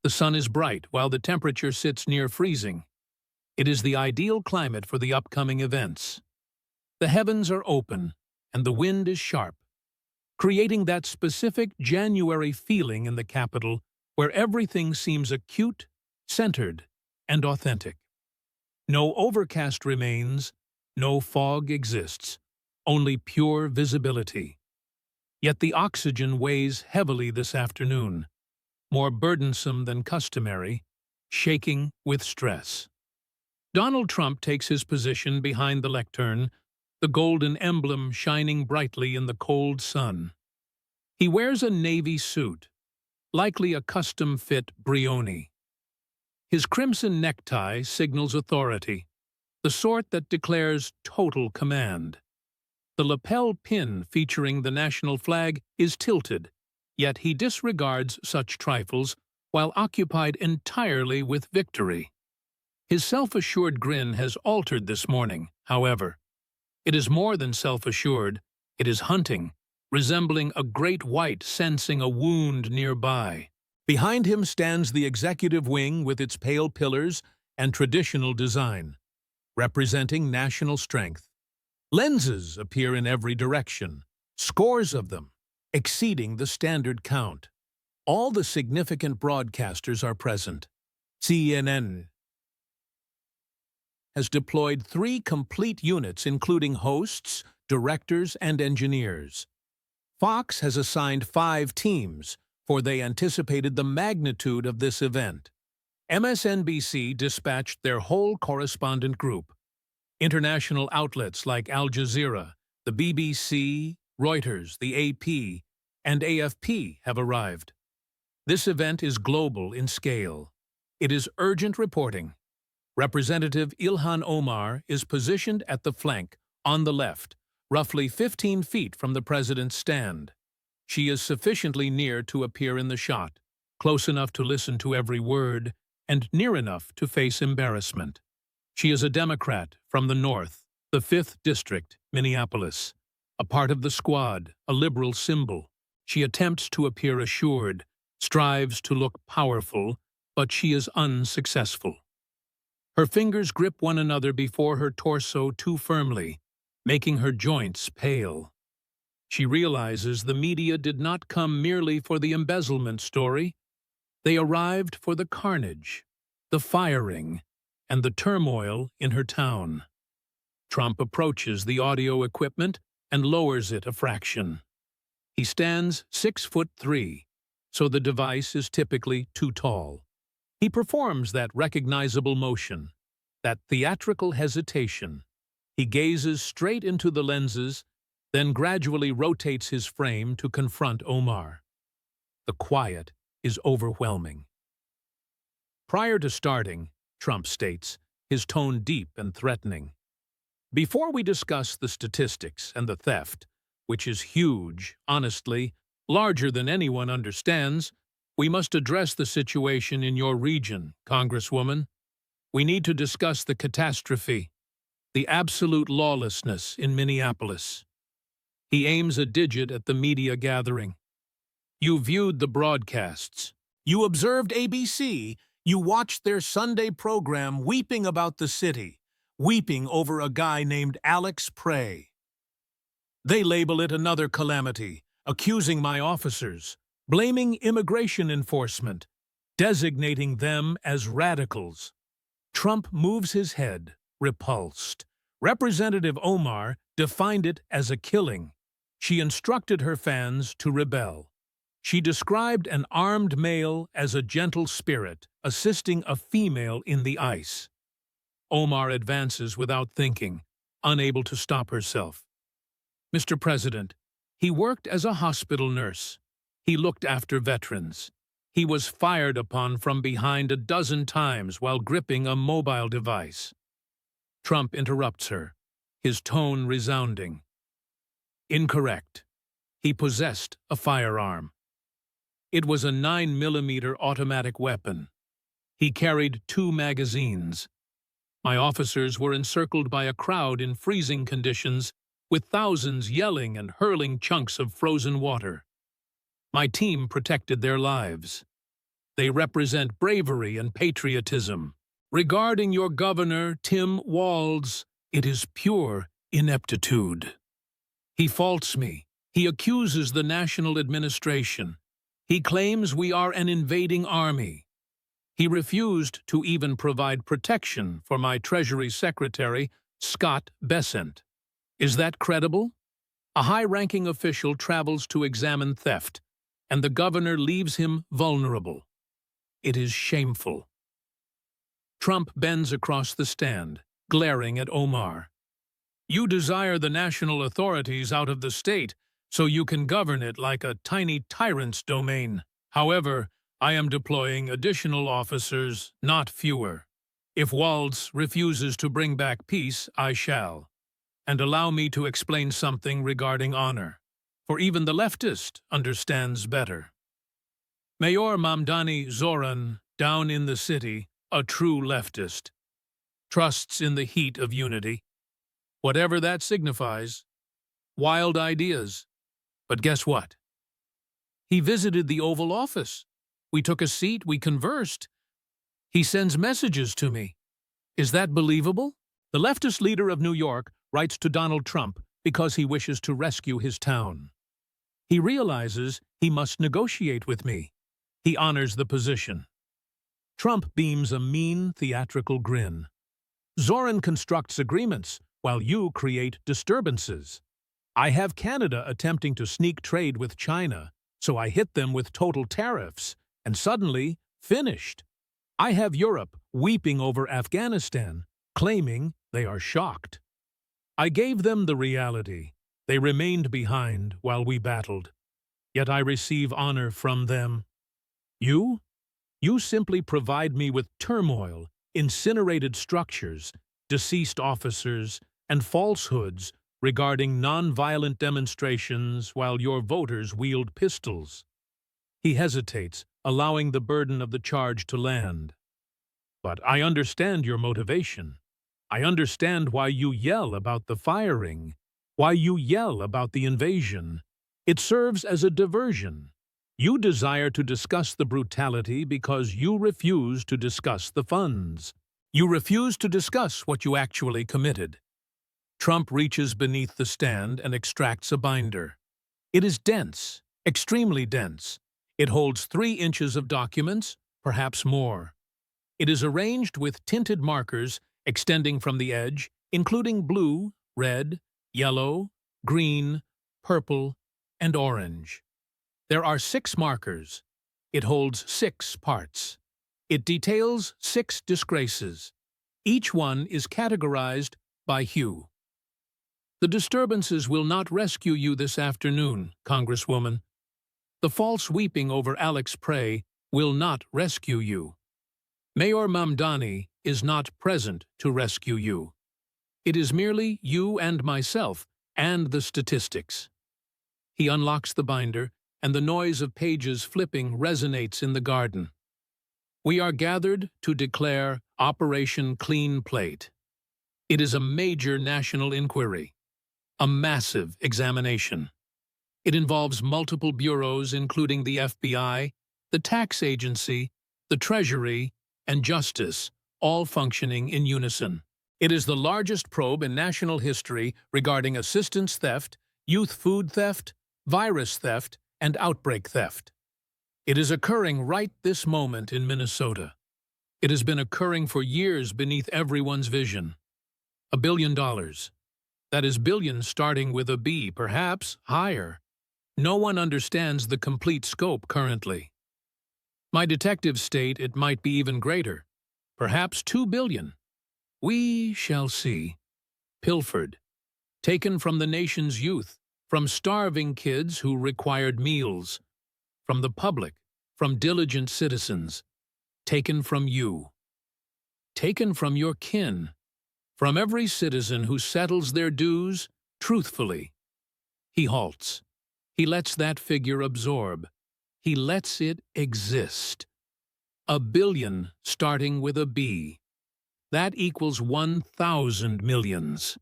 The sun is bright while the temperature sits near freezing. It is the ideal climate for the upcoming events. The heavens are open, and the wind is sharp, creating that specific January feeling in the capital where everything seems acute, centered, and authentic. No overcast remains, no fog exists, only pure visibility. Yet the oxygen weighs heavily this afternoon, more burdensome than customary, shaking with stress. Donald Trump takes his position behind the lectern, the golden emblem shining brightly in the cold sun. He wears a navy suit, likely a custom-fit Brioni. His crimson necktie signals authority, the sort that declares total command. The lapel pin featuring the national flag is tilted, yet he disregards such trifles while occupied entirely with victory. His self-assured grin has altered this morning, however. It is more than self-assured, it is hunting, resembling a great white sensing a wound nearby. Behind him stands the executive wing with its pale pillars and traditional design, representing national strength. Lenses appear in every direction, scores of them, exceeding the standard count. All the significant broadcasters are present. CNN has deployed 3 complete units including hosts, directors, and engineers. Fox has assigned 5 teams, for they anticipated the magnitude of this event. MSNBC dispatched their whole correspondent group. International outlets like Al Jazeera, the BBC, Reuters, the AP, and AFP have arrived. This event is global in scale. It is urgent reporting. Representative Ilhan Omar is positioned at the flank, on the left, roughly 15 feet from the president's stand. She is sufficiently near to appear in the shot, close enough to listen to every word, and near enough to face embarrassment. She is a Democrat from the North, the 5th District, Minneapolis. A part of the squad, a liberal symbol. She attempts to appear assured, strives to look powerful, but she is unsuccessful. Her fingers grip one another before her torso too firmly, making her joints pale. She realizes the media did not come merely for the embezzlement story. They arrived for the carnage, the firing, and the turmoil in her town. Trump approaches the audio equipment and lowers it a fraction. He stands 6'3", so the device is typically too tall. He performs that recognizable motion, that theatrical hesitation. He gazes straight into the lenses, then gradually rotates his frame to confront Omar. The quiet is overwhelming. Prior to starting, Trump states, his tone deep and threatening. Before we discuss the statistics and the theft, which is huge, honestly, larger than anyone understands, we must address the situation in your region, Congresswoman. We need to discuss the catastrophe, the absolute lawlessness in Minneapolis. He aims a digit at the media gathering. You viewed the broadcasts. You observed ABC. You watched their Sunday program weeping about the city, weeping over a guy named Alex Prey. They label it another calamity, accusing my officers, blaming immigration enforcement, designating them as radicals. Trump moves his head, repulsed. Representative Omar defined it as a killing. She instructed her fans to rebel. She described an armed male as a gentle spirit, assisting a female in the ice. Omar advances without thinking, unable to stop herself. Mr. President, he worked as a hospital nurse. He looked after veterans. He was fired upon from behind a dozen times while gripping a mobile device. Trump interrupts her, his tone resounding. Incorrect. He possessed a firearm. It was a 9mm automatic weapon. He carried 2 magazines. My officers were encircled by a crowd in freezing conditions, with thousands yelling and hurling chunks of frozen water. My team protected their lives. They represent bravery and patriotism. Regarding your governor, Tim Walz, it is pure ineptitude. He faults me. He accuses the national administration. He claims we are an invading army. He refused to even provide protection for my Treasury Secretary, Scott Bessent. Is that credible? A high-ranking official travels to examine theft, and the governor leaves him vulnerable. It is shameful. Trump bends across the stand, glaring at Omar. You desire the national authorities out of the state so you can govern it like a tiny tyrant's domain. However, I am deploying additional officers, not fewer. If Walz refuses to bring back peace, I shall. And allow me to explain something regarding honor, for even the leftist understands better. Mayor Mamdani Zoran, down in the city, a true leftist, trusts in the heat of unity. Whatever that signifies. Wild ideas. But guess what? He visited the Oval Office. We took a seat, we conversed. He sends messages to me. Is that believable? The leftist leader of New York writes to Donald Trump because he wishes to rescue his town. He realizes he must negotiate with me. He honors the position. Trump beams a mean, theatrical grin. Zoran constructs agreements, while you create disturbances. I have Canada attempting to sneak trade with China, so I hit them with total tariffs, and suddenly, finished. I have Europe weeping over Afghanistan, claiming they are shocked. I gave them the reality. They remained behind while we battled. Yet I receive honor from them. You? You simply provide me with turmoil, incinerated structures, deceased officers, and falsehoods regarding nonviolent demonstrations while your voters wield pistols. He hesitates, allowing the burden of the charge to land. But I understand your motivation. I understand why you yell about the firing, why you yell about the invasion. It serves as a diversion. You desire to discuss the brutality because you refuse to discuss the funds. You refuse to discuss what you actually committed. Trump reaches beneath the stand and extracts a binder. It is dense, extremely dense. It holds 3 inches of documents, perhaps more. It is arranged with tinted markers extending from the edge, including blue, red, yellow, green, purple, and orange. There are 6 markers. It holds 6 parts. It details 6 disgraces. Each one is categorized by hue. The disturbances will not rescue you this afternoon, Congresswoman. The false weeping over Alex Prey will not rescue you. Mayor Mamdani is not present to rescue you. It is merely you and myself and the statistics. He unlocks the binder, and the noise of pages flipping resonates in the garden. We are gathered to declare Operation Clean Plate. It is a major national inquiry, a massive examination. It involves multiple bureaus, including the FBI, the tax agency, the Treasury, and Justice, all functioning in unison. It is the largest probe in national history regarding assistance theft, youth food theft, virus theft, and outbreak theft. It is occurring right this moment in Minnesota. It has been occurring for years beneath everyone's vision. $1 billion. That is billions starting with a B, perhaps higher. No one understands the complete scope currently. My detectives state it might be even greater, perhaps 2 billion. We shall see. Pilfered, taken from the nation's youth, from starving kids who required meals, from the public, from diligent citizens, taken from you, taken from your kin, from every citizen who settles their dues truthfully. He halts. He lets that figure absorb. He lets it exist. 1 billion starting with a B. That equals 1,000 millions.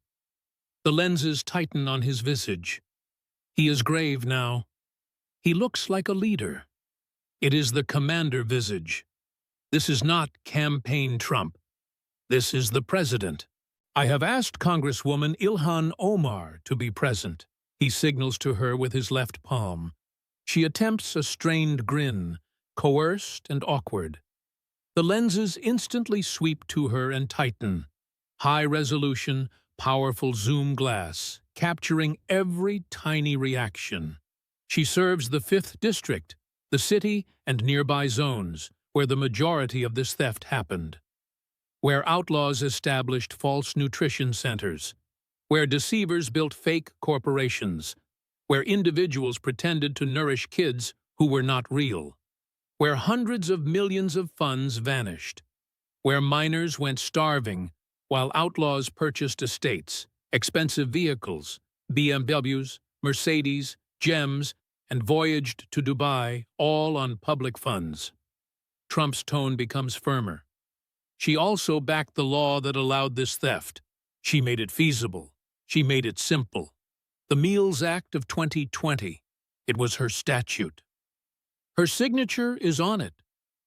The lenses tighten on his visage. He is grave now. He looks like a leader. It is the commander visage. This is not campaign Trump. This is the president. I have asked Congresswoman Ilhan Omar to be present. He signals to her with his left palm. She attempts a strained grin, coerced and awkward. The lenses instantly sweep to her and tighten. High-resolution, powerful zoom glass, capturing every tiny reaction. She serves the 5th District, the city and nearby zones, where the majority of this theft happened. Where outlaws established false nutrition centers. Where deceivers built fake corporations. Where individuals pretended to nourish kids who were not real. Where hundreds of millions of funds vanished. Where minors went starving while outlaws purchased estates, expensive vehicles, BMWs, Mercedes, gems, and voyaged to Dubai, all on public funds. Trump's tone becomes firmer. She also backed the law that allowed this theft. She made it feasible. She made it simple. The Meals Act of 2020. It was her statute. Her signature is on it.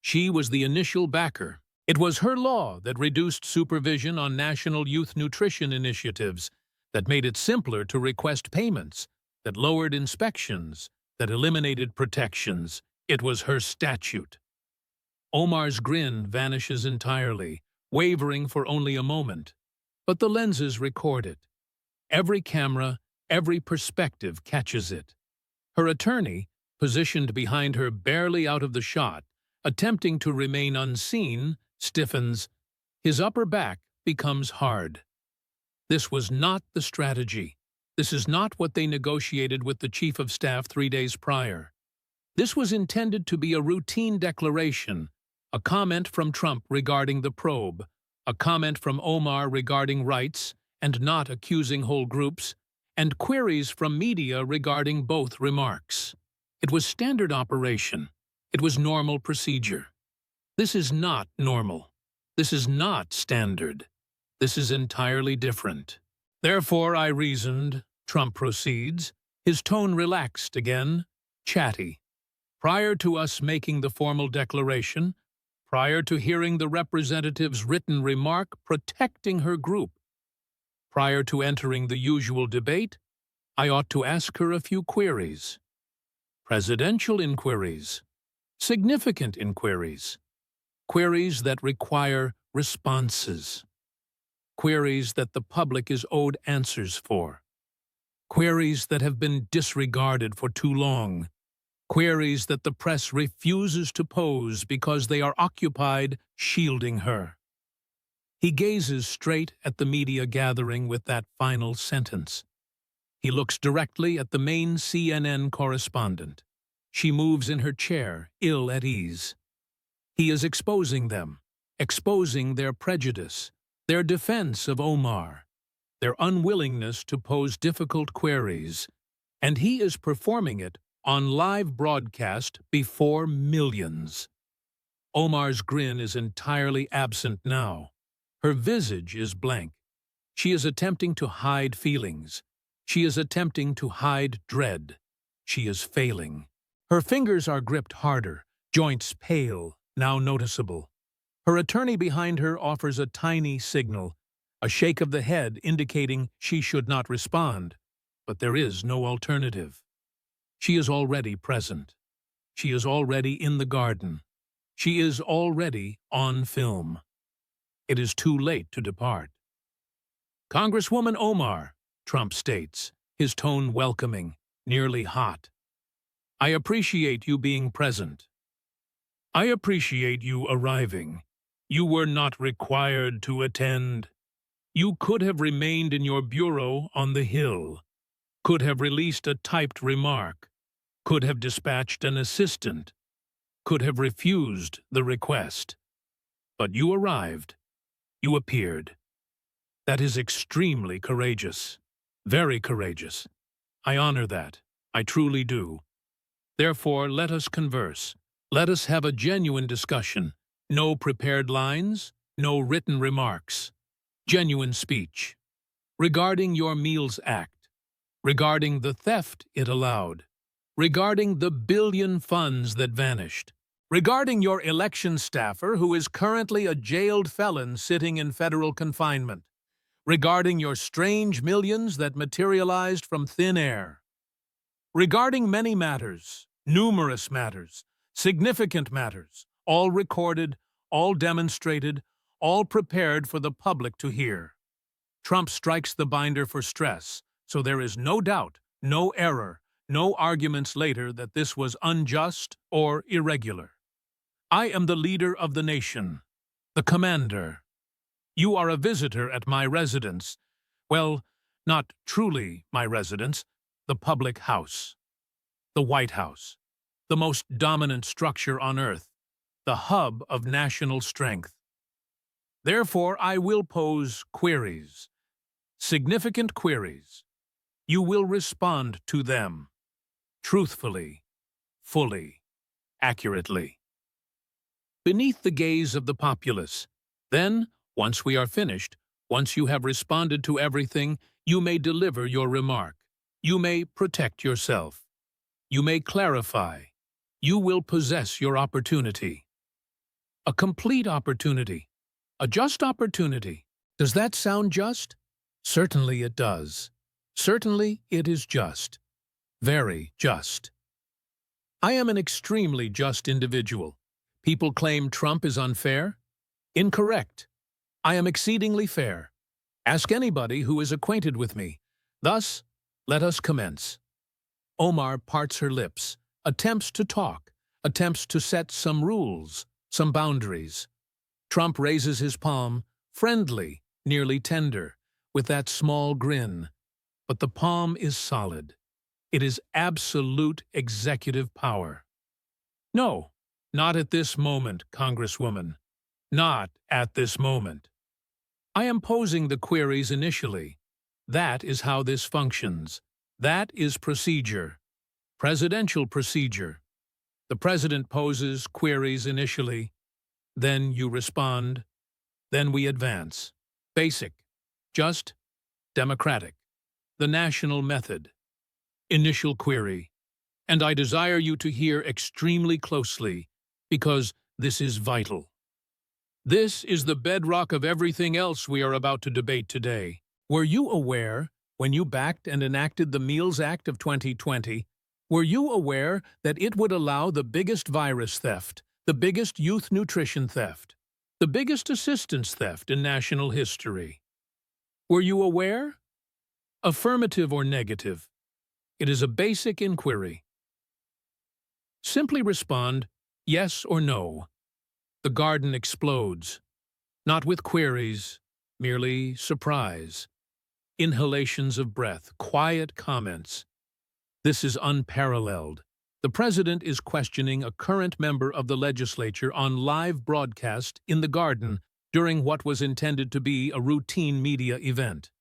She was the initial backer. It was her law that reduced supervision on national youth nutrition initiatives, that made it simpler to request payments, that lowered inspections, that eliminated protections. It was her statute. Omar's grin vanishes entirely, wavering for only a moment. But the lenses record it. Every camera, every perspective catches it. Her attorney, positioned behind her barely out of the shot, attempting to remain unseen, stiffens. His upper back becomes hard. This was not the strategy. This is not what they negotiated with the Chief of Staff 3 days prior. This was intended to be a routine declaration, a comment from Trump regarding the probe, a comment from Omar regarding rights and not accusing whole groups, and queries from media regarding both remarks. It was standard operation. It was normal procedure. This is not normal. This is not standard. This is entirely different. Therefore, I reasoned, Trump proceeds, his tone relaxed again, chatty. Prior to us making the formal declaration, prior to hearing the representative's written remark protecting her group, prior to entering the usual debate, I ought to ask her a few queries. Presidential inquiries, significant inquiries, queries that require responses, queries that the public is owed answers for, queries that have been disregarded for too long, queries that the press refuses to pose because they are occupied shielding her. He gazes straight at the media gathering with that final sentence. He looks directly at the main CNN correspondent. She moves in her chair, ill at ease. He is exposing them, exposing their prejudice, their defense of Omar, their unwillingness to pose difficult queries, and he is performing it on live broadcast before millions. Omar's grin is entirely absent now. Her visage is blank. She is attempting to hide feelings. She is attempting to hide dread. She is failing. Her fingers are gripped harder, joints pale, now noticeable. Her attorney behind her offers a tiny signal, a shake of the head indicating she should not respond, but there is no alternative. She is already present. She is already in the garden. She is already on film. It is too late to depart. Congresswoman Omar, Trump states, his tone welcoming, nearly hot. I appreciate you being present. I appreciate you arriving. You were not required to attend. You could have remained in your bureau on the Hill, could have released a typed remark, could have dispatched an assistant, could have refused the request. But you arrived. You appeared. That is extremely courageous. Very courageous. I honor that. I truly do. Therefore, let us converse. Let us have a genuine discussion. No prepared lines, no written remarks. Genuine speech. Regarding your Meals Act. Regarding the theft it allowed. Regarding the billion funds that vanished. Regarding your election staffer who is currently a jailed felon sitting in federal confinement. Regarding your strange millions that materialized from thin air. Regarding many matters, numerous matters, significant matters, all recorded, all demonstrated, all prepared for the public to hear. Trump strikes the binder for stress, so there is no doubt, no error, no arguments later that this was unjust or irregular. I am the leader of the nation, the commander. You are a visitor at my residence. Well, not truly my residence, the public house. The White House, the most dominant structure on earth, the hub of national strength. Therefore, I will pose queries, significant queries. You will respond to them, truthfully, fully, accurately. Beneath the gaze of the populace. Then, once we are finished, once you have responded to everything, you may deliver your remark. You may protect yourself. You may clarify. You will possess your opportunity. A complete opportunity. A just opportunity. Does that sound just? Certainly it does. Certainly it is just. Very just. I am an extremely just individual. People claim Trump is unfair? Incorrect. I am exceedingly fair. Ask anybody who is acquainted with me. Thus, let us commence. Omar parts her lips, attempts to talk, attempts to set some rules, some boundaries. Trump raises his palm, friendly, nearly tender, with that small grin. But the palm is solid. It is absolute executive power. No. Not at this moment, Congresswoman. Not at this moment. I am posing the queries initially. That is how this functions. That is procedure. Presidential procedure. The president poses queries initially. Then you respond. Then we advance. Basic. Just. Democratic. The national method. Initial query. And I desire you to hear extremely closely, because this is vital. This is the bedrock of everything else we are about to debate today. Were you aware, when you backed and enacted the Meals Act of 2020, were you aware that it would allow the biggest virus theft, the biggest youth nutrition theft, the biggest assistance theft in national history? Were you aware? Affirmative or negative? It is a basic inquiry. Simply respond, yes or no. The garden explodes. Not with queries, merely surprise. Inhalations of breath, quiet comments. This is unparalleled. The president is questioning a current member of the legislature on live broadcast in the garden during what was intended to be a routine media event.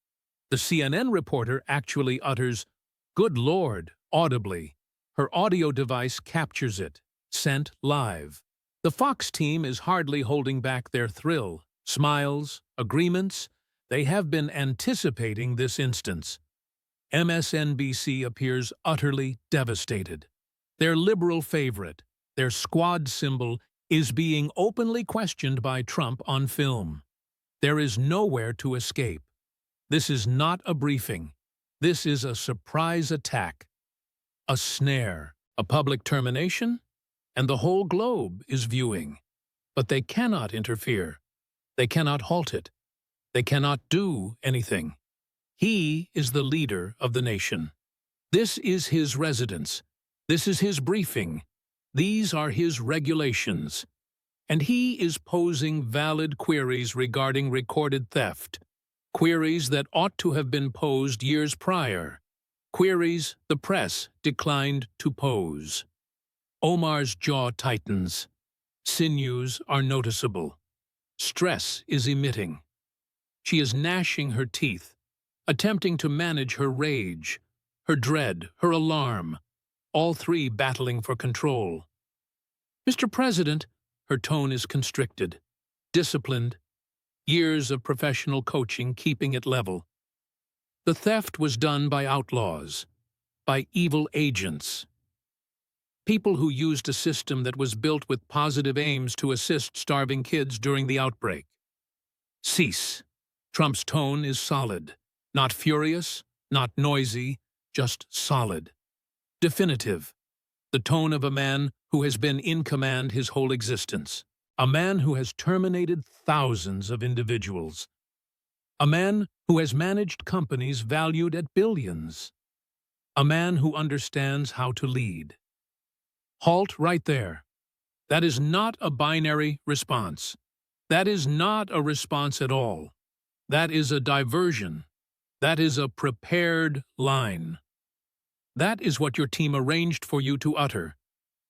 The CNN reporter actually utters, "Good Lord," audibly. Her audio device captures it. Sent live. The Fox team is hardly holding back their thrill. Smiles, agreements. They have been anticipating this instance. MSNBC appears utterly devastated. Their liberal favorite, their squad symbol, is being openly questioned by Trump on film. There is nowhere to escape. This is not a briefing. This is a surprise attack. A snare, a public termination, and the whole globe is viewing. But they cannot interfere. They cannot halt it. They cannot do anything. He is the leader of the nation. This is his residence. This is his briefing. These are his regulations. And he is posing valid queries regarding recorded theft. Queries that ought to have been posed years prior. Queries the press declined to pose. Omar's jaw tightens. Sinews are noticeable. Stress is emitting. She is gnashing her teeth, attempting to manage her rage, her dread, her alarm, all three battling for control. Mr. President, her tone is constricted, disciplined, years of professional coaching keeping it level. The theft was done by outlaws, by evil agents. People who used a system that was built with positive aims to assist starving kids during the outbreak. Cease. Trump's tone is solid. Not furious, not noisy, just solid. Definitive. The tone of a man who has been in command his whole existence. A man who has terminated thousands of individuals. A man who has managed companies valued at billions. A man who understands how to lead. Halt right there. That is not a binary response. That is not a response at all. That is a diversion. That is a prepared line. That is what your team arranged for you to utter.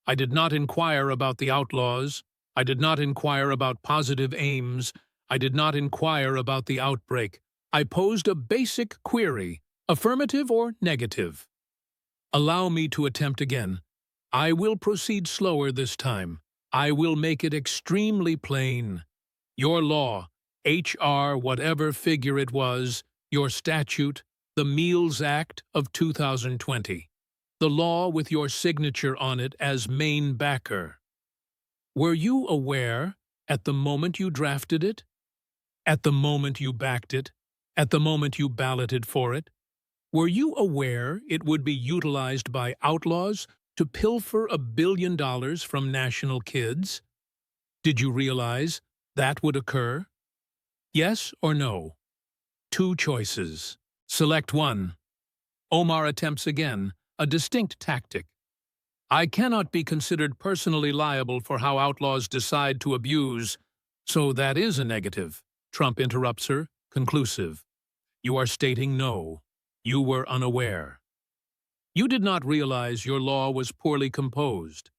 I did not inquire about the outlaws. I did not inquire about positive aims. I did not inquire about the outbreak. I posed a basic query, affirmative or negative. Allow me to attempt again. I will proceed slower this time. I will make it extremely plain. Your law, HR, whatever figure it was, your statute, the Meals Act of 2020, the law with your signature on it as main backer. Were you aware, at the moment you drafted it, at the moment you backed it, at the moment you balloted for it, were you aware it would be utilized by outlaws to pilfer $1 billion from national kids? Did you realize that would occur? Yes or no? 2 choices. Select one. Omar attempts again, a distinct tactic. I cannot be considered personally liable for how outlaws decide to abuse, so that is a negative. Trump interrupts her, conclusive. You are stating no. You were unaware. You did not realize your law was poorly composed,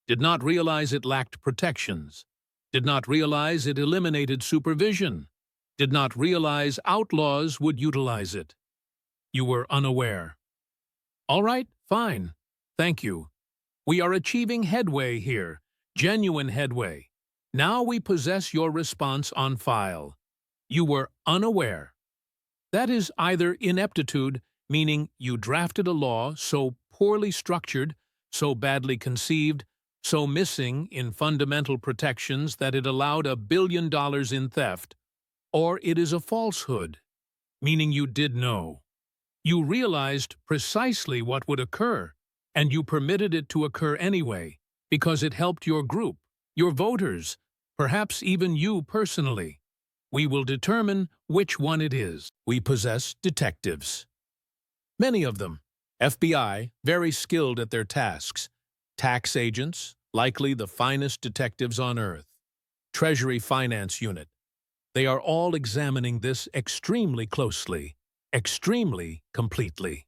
did not realize it lacked protections, did not realize it eliminated supervision, did not realize outlaws would utilize it. You were unaware. All right, fine. Thank you. We are achieving headway here, genuine headway. Now we possess your response on file. You were unaware. That is either ineptitude, meaning you drafted a law so poorly structured, so badly conceived, so missing in fundamental protections that it allowed $1 billion in theft, or it is a falsehood, meaning you did know. You realized precisely what would occur, and you permitted it to occur anyway, because it helped your group, your voters, perhaps even you personally. We will determine which one it is. We possess detectives. Many of them, FBI, very skilled at their tasks. Tax agents, likely the finest detectives on earth. Treasury Finance Unit. They are all examining this extremely closely, extremely completely.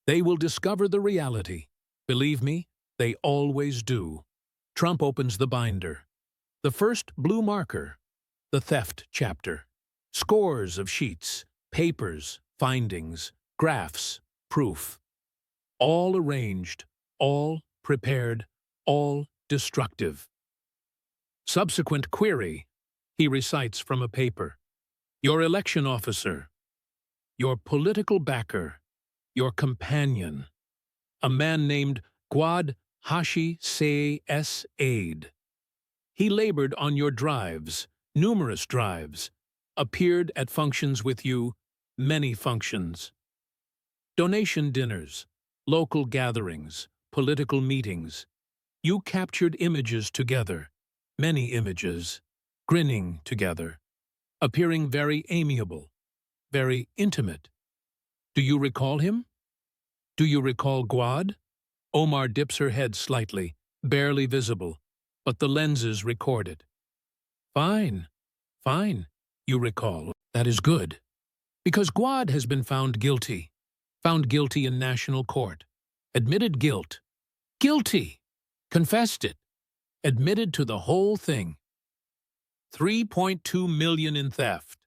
They will discover the reality. Believe me, they always do. Trump opens the binder. The first blue marker, the theft chapter. Scores of sheets, papers, findings, graphs, proof. All arranged, all prepared, all destructive. Subsequent query, he recites from a paper. Your election officer, your political backer, your companion, a man named Gwad Hashi Say S. Aid. He labored on your drives, numerous drives, appeared at functions with you, many functions. Donation dinners, local gatherings, political meetings. You captured images together, many images, grinning together, appearing very amiable, very intimate. Do you recall him? Do you recall Gwad? Omar dips her head slightly, barely visible, but the lenses record it. Fine, fine, you recall. That is good. Because Gwad has been found guilty in national court, admitted guilt, guilty, confessed it, admitted to the whole thing. 3.2 million in theft,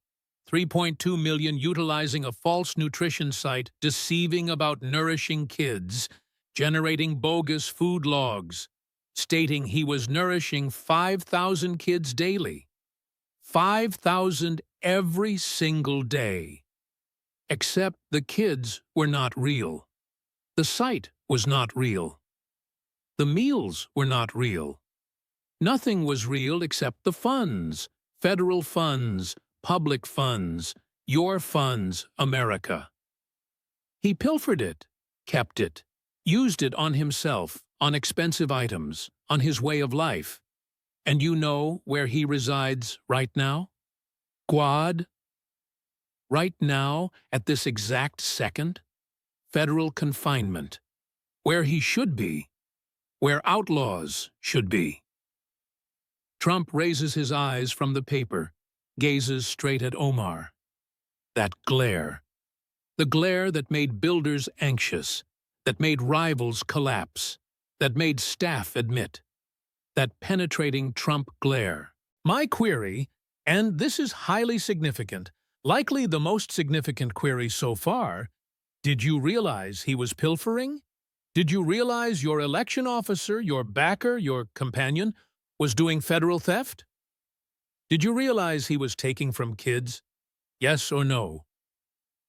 3.2 million utilizing a false nutrition site, deceiving about nourishing kids, generating bogus food logs, stating he was nourishing 5,000 kids daily. 5,000 every single day. Except the kids were not real. The site was not real. The meals were not real. Nothing was real except the funds, federal funds, public funds, your funds, America. He pilfered it, kept it, used it on himself, on expensive items, on his way of life. And you know where he resides right now? Quad? Right now, at this exact second? Federal confinement. Where he should be. Where outlaws should be. Trump raises his eyes from the paper, gazes straight at Omar. That glare. The glare that made builders anxious, that made rivals collapse, that made staff admit. That penetrating Trump glare. My query, and this is highly significant, likely the most significant query so far, did you realize he was pilfering? Did you realize your election officer, your backer, your companion, was doing federal theft? Did you realize he was taking from kids? Yes or no?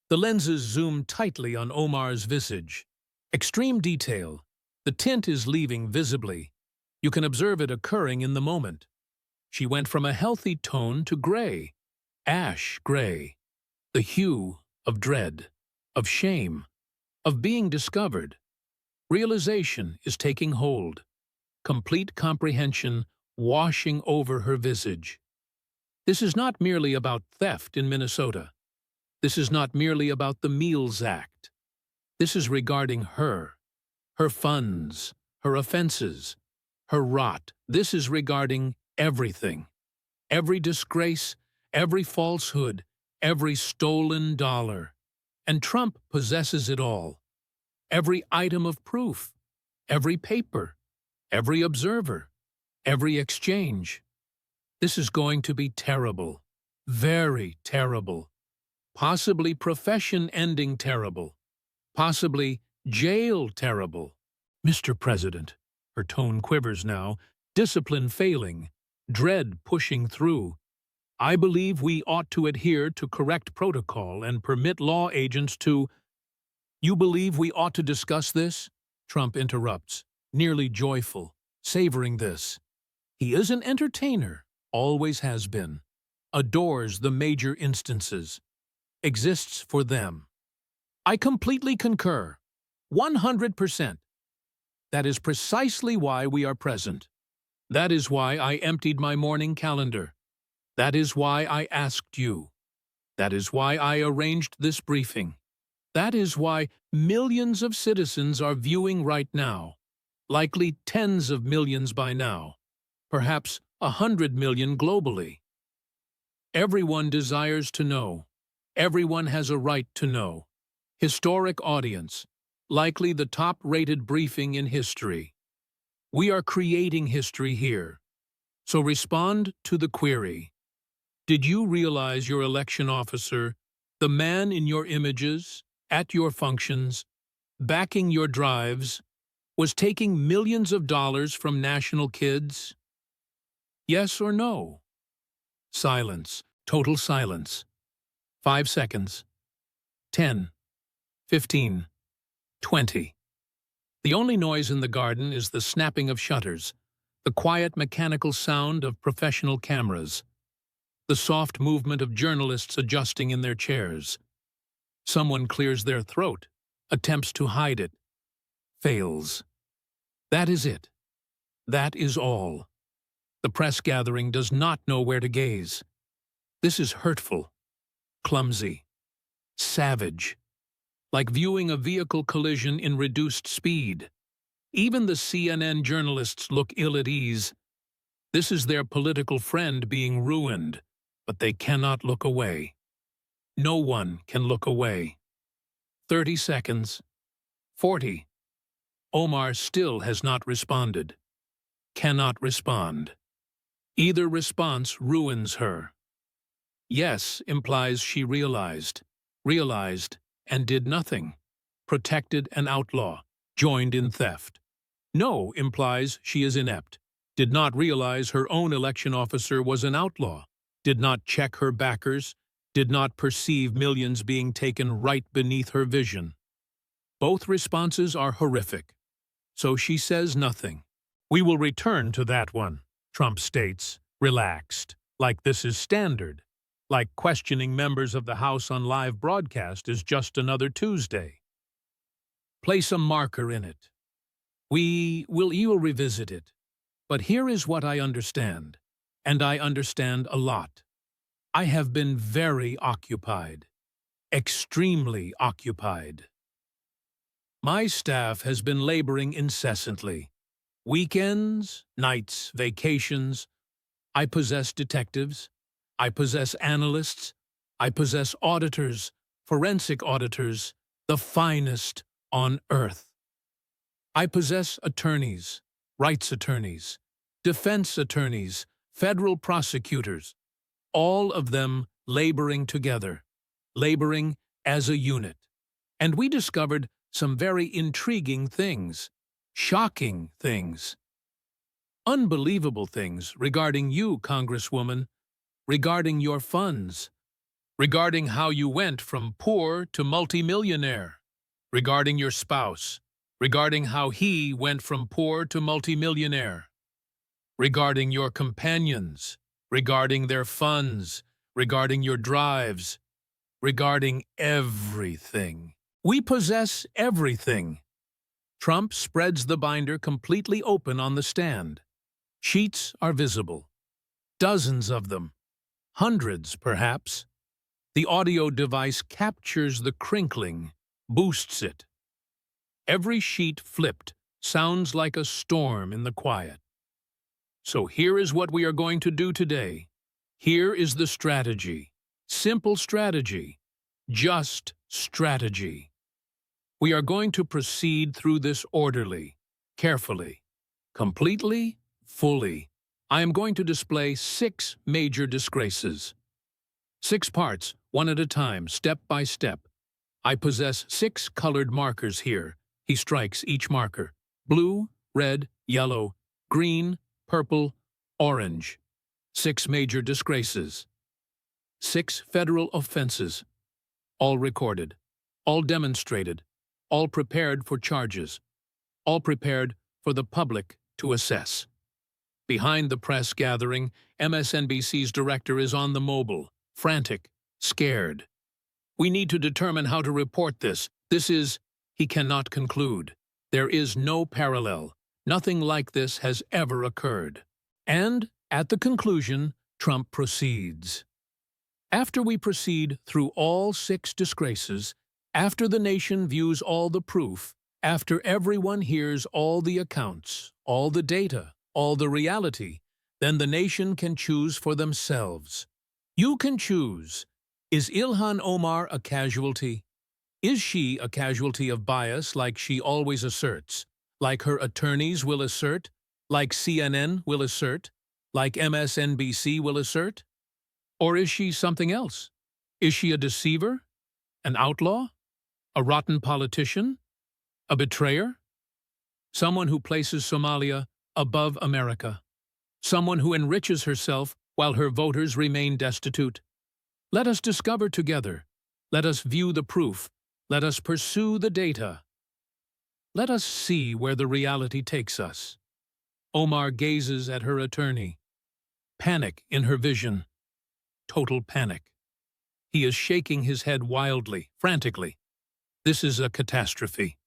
The lenses zoom tightly on Omar's visage. Extreme detail. The tint is leaving visibly. You can observe it occurring in the moment. She went from a healthy tone to gray, ash gray, the hue of dread, of shame, of being discovered. Realization is taking hold. Complete comprehension washing over her visage. This is not merely about theft in Minnesota. This is not merely about the Meals Act. This is regarding her funds, her offenses, her rot. This is regarding everything. Every disgrace, every falsehood, every stolen dollar. And Trump possesses it all. Every item of proof, every paper, every observer, every exchange. This is going to be terrible, very terrible, possibly profession-ending terrible, possibly jail terrible. Mr. President, her tone quivers now, discipline failing, dread pushing through. I believe we ought to adhere to correct protocol and permit law agents to— You believe we ought to discuss this? Trump interrupts, nearly joyful, savoring this. He is an entertainer, always has been, adores the major instances, exists for them. I completely concur, 100%. That is precisely why we are present. That is why I emptied my morning calendar. That is why I asked you. That is why I arranged this briefing. That is why millions of citizens are viewing right now, likely tens of millions by now, perhaps 100 million globally. Everyone desires to know. Everyone has a right to know. Historic audience, likely the top-rated briefing in history. We are creating history here. So respond to the query. Did you realize your election officer, the man in your images, at your functions, backing your drives, was taking millions of dollars from national kids? Yes or no? Silence, total silence. 5 seconds. 10, 15, 20. The only noise in the garden is the snapping of shutters, the quiet mechanical sound of professional cameras, the soft movement of journalists adjusting in their chairs. Someone clears their throat, attempts to hide it, fails. That is it. That is all. The press gathering does not know where to gaze. This is hurtful, clumsy, savage, like viewing a vehicle collision in reduced speed. Even the CNN journalists look ill at ease. This is their political friend being ruined, but they cannot look away. No one can look away. 30 seconds. 40. Omar still has not responded. Cannot respond. Either response ruins her. Yes implies she realized, and did nothing. Protected an outlaw, joined in theft. No implies she is inept, did not realize her own election officer was an outlaw, did not check her backers, did not perceive millions being taken right beneath her vision. Both responses are horrific. so she says nothing. "We will return to that one," Trump states, relaxed, like this is standard, like questioning members of the House on live broadcast is just another Tuesday. "Place a marker in it. You will revisit it. But here is what I understand, and I understand a lot. I have been very occupied, extremely occupied. My staff has been laboring incessantly. Weekends, nights, vacations. I possess detectives. I possess analysts. I possess auditors, forensic auditors, the finest on earth. I possess attorneys, rights attorneys, defense attorneys, federal prosecutors, all of them laboring together, laboring as a unit. And we discovered some very intriguing things, shocking things, unbelievable things regarding you, Congresswoman, regarding your funds, regarding how you went from poor to multimillionaire, regarding your spouse, regarding how he went from poor to multimillionaire, regarding your companions, regarding their funds, regarding your drives, regarding everything. We possess everything. Trump spreads the binder completely open on the stand. Sheets are visible. Dozens of them. Hundreds, perhaps. The audio device captures the crinkling, boosts it. Every sheet flipped sounds like a storm in the quiet. So here is what we are going to do today. Here is the strategy. Simple strategy. Just strategy. We are going to proceed through this orderly, carefully, completely, fully. I am going to display 6 major disgraces. 6 parts, one at a time, step by step. I possess 6 colored markers here. He strikes each marker. Blue, red, yellow, green, purple, orange. 6 major disgraces. 6 federal offenses. All recorded. All demonstrated. All prepared for charges. All prepared for the public to assess. Behind the press gathering, MSNBC's director is on the mobile, frantic, scared. We need to determine how to report this. He cannot conclude. There is no parallel. Nothing like this has ever occurred. And, at the conclusion, Trump proceeds. After we proceed through all 6 disgraces, after the nation views all the proof, after everyone hears all the accounts, all the data, all the reality, then the nation can choose for themselves. You can choose. Is Ilhan Omar a casualty? Is she a casualty of bias like she always asserts, like her attorneys will assert, like CNN will assert, like MSNBC will assert? Or is she something else? Is she a deceiver? An outlaw? A rotten politician? A betrayer? Someone who places Somalia above America? Someone who enriches herself while her voters remain destitute? Let us discover together. Let us view the proof. Let us pursue the data. Let us see where the reality takes us. Omar gazes at her attorney. Panic in her vision. Total panic. He is shaking his head wildly, frantically. This is a catastrophe.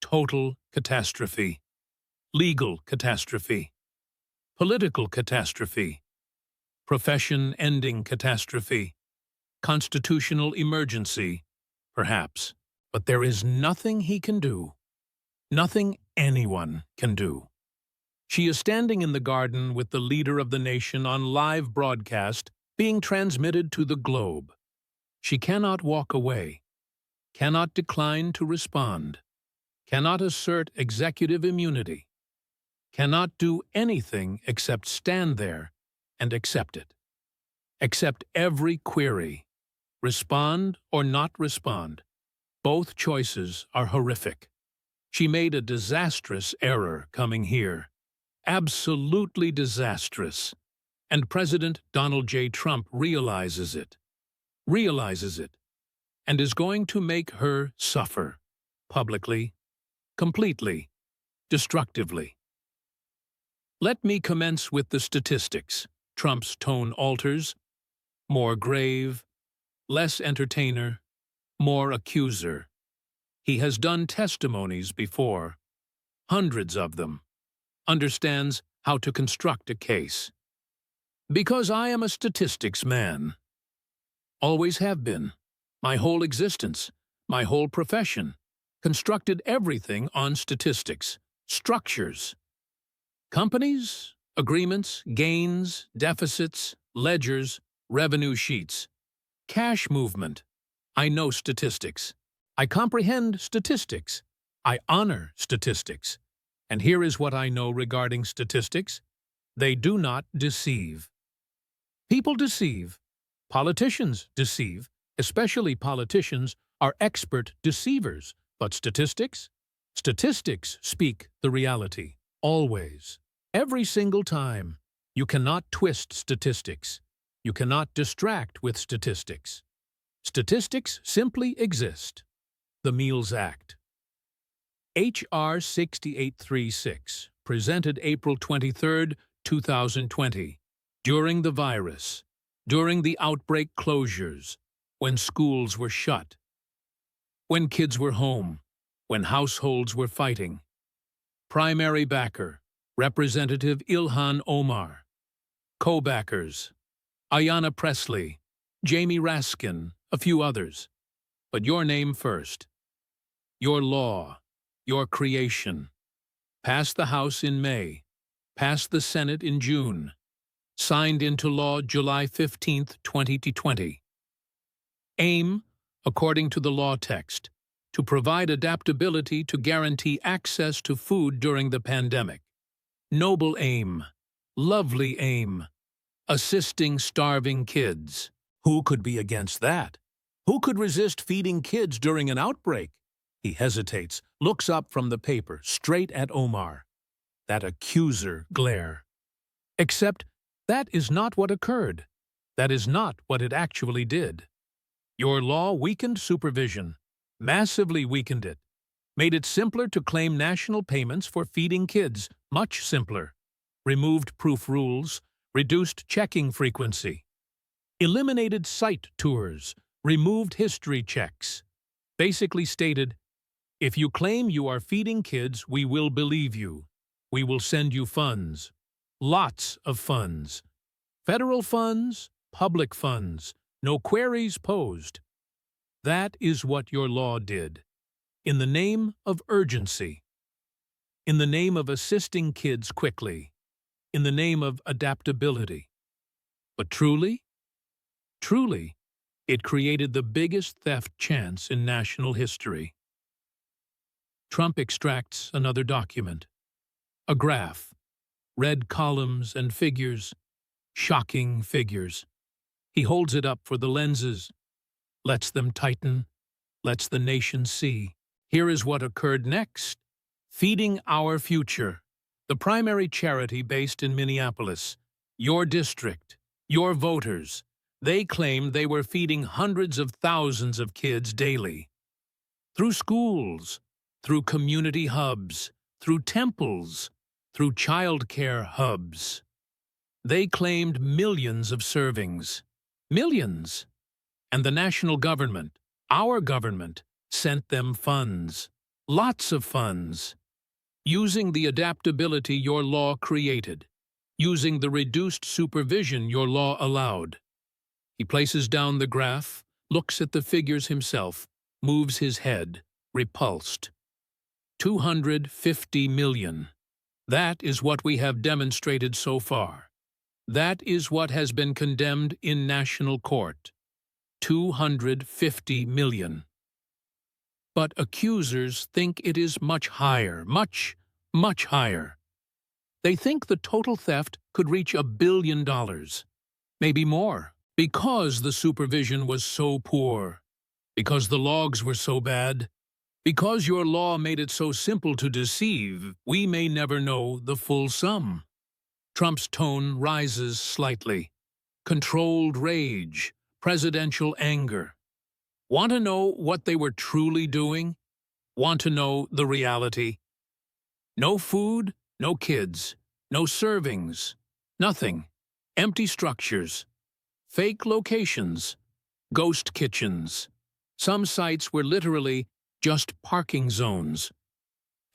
Total catastrophe. Legal catastrophe. Political catastrophe. Profession-ending catastrophe. Constitutional emergency, perhaps. But there is nothing he can do. Nothing anyone can do. She is standing in the garden with the leader of the nation on live broadcast being transmitted to the globe. She cannot walk away, cannot decline to respond, cannot assert executive immunity, cannot do anything except stand there and accept it. Accept every query. Respond or not respond. Both choices are horrific. She made a disastrous error coming here. Absolutely disastrous. And President Donald J. Trump realizes it, and is going to make her suffer, publicly, completely, destructively. Let me commence with the statistics. Trump's tone alters, more grave, less entertainer, more accuser. He has done testimonies before, hundreds of them, understands how to construct a case. Because I am a statistics man. Always have been. My whole existence, my whole profession, constructed everything on statistics, structures. Companies, agreements, gains, deficits, ledgers, revenue sheets, cash movement. I know statistics. I comprehend statistics. I honor statistics. And here is what I know regarding statistics. They do not deceive. People deceive. Politicians deceive. Especially politicians are expert deceivers. But statistics? Statistics speak the reality. Always. Every single time. You cannot twist statistics. You cannot distract with statistics. Statistics simply exist. The Meals Act. H.R. 6836, presented April 23, 2020, during the virus, during the outbreak closures, when schools were shut, when kids were home, when households were fighting. Primary backer, Representative Ilhan Omar. Co-backers, Ayanna Pressley, Jamie Raskin, a few others. But your name first. Your law, your creation. Passed the House in May, passed the Senate in June, signed into law July 15, 2020. Aim, according to the law text, to provide adaptability to guarantee access to food during the pandemic. Noble aim, lovely aim, assisting starving kids. Who could be against that? Who could resist feeding kids during an outbreak? He hesitates, looks up from the paper, straight at Omar. That accuser glare. Except that is not what occurred. That is not what it actually did. Your law weakened supervision, massively weakened it, made it simpler to claim national payments for feeding kids, much simpler, removed proof rules, reduced checking frequency, eliminated site tours, removed history checks, basically stated, if you claim you are feeding kids, we will believe you. We will send you funds. Lots of funds. Federal funds, public funds, no queries posed. That is what your law did. In the name of urgency. In the name of assisting kids quickly. In the name of adaptability. But truly, it created the biggest theft chance in national history. Trump extracts another document. A graph. Red columns and figures. Shocking figures. He holds it up for the lenses. Lets them tighten. Lets the nation see. Here is what occurred next. Feeding Our Future. The primary charity based in Minneapolis. Your district. Your voters. They claimed they were feeding hundreds of thousands of kids daily. Through schools, through community hubs, through temples, through child care hubs. They claimed millions of servings. Millions. And the national government, our government, sent them funds. Lots of funds. Using the adaptability your law created. Using the reduced supervision your law allowed. He places down the graph, looks at the figures himself, moves his head, repulsed. 250 million. That is what we have demonstrated so far. That is what has been condemned in national court. 250 million. But accusers think it is much higher, much higher. They think the total theft could reach $1 billion, maybe more, because the supervision was so poor, because the logs were so bad, because your law made it so simple to deceive, we may never know the full sum. Trump's tone rises slightly. Controlled rage, presidential anger. Want to know what they were truly doing? Want to know the reality? No food, no kids, no servings, nothing. Empty structures, fake locations, ghost kitchens. Some sites were literally just parking zones,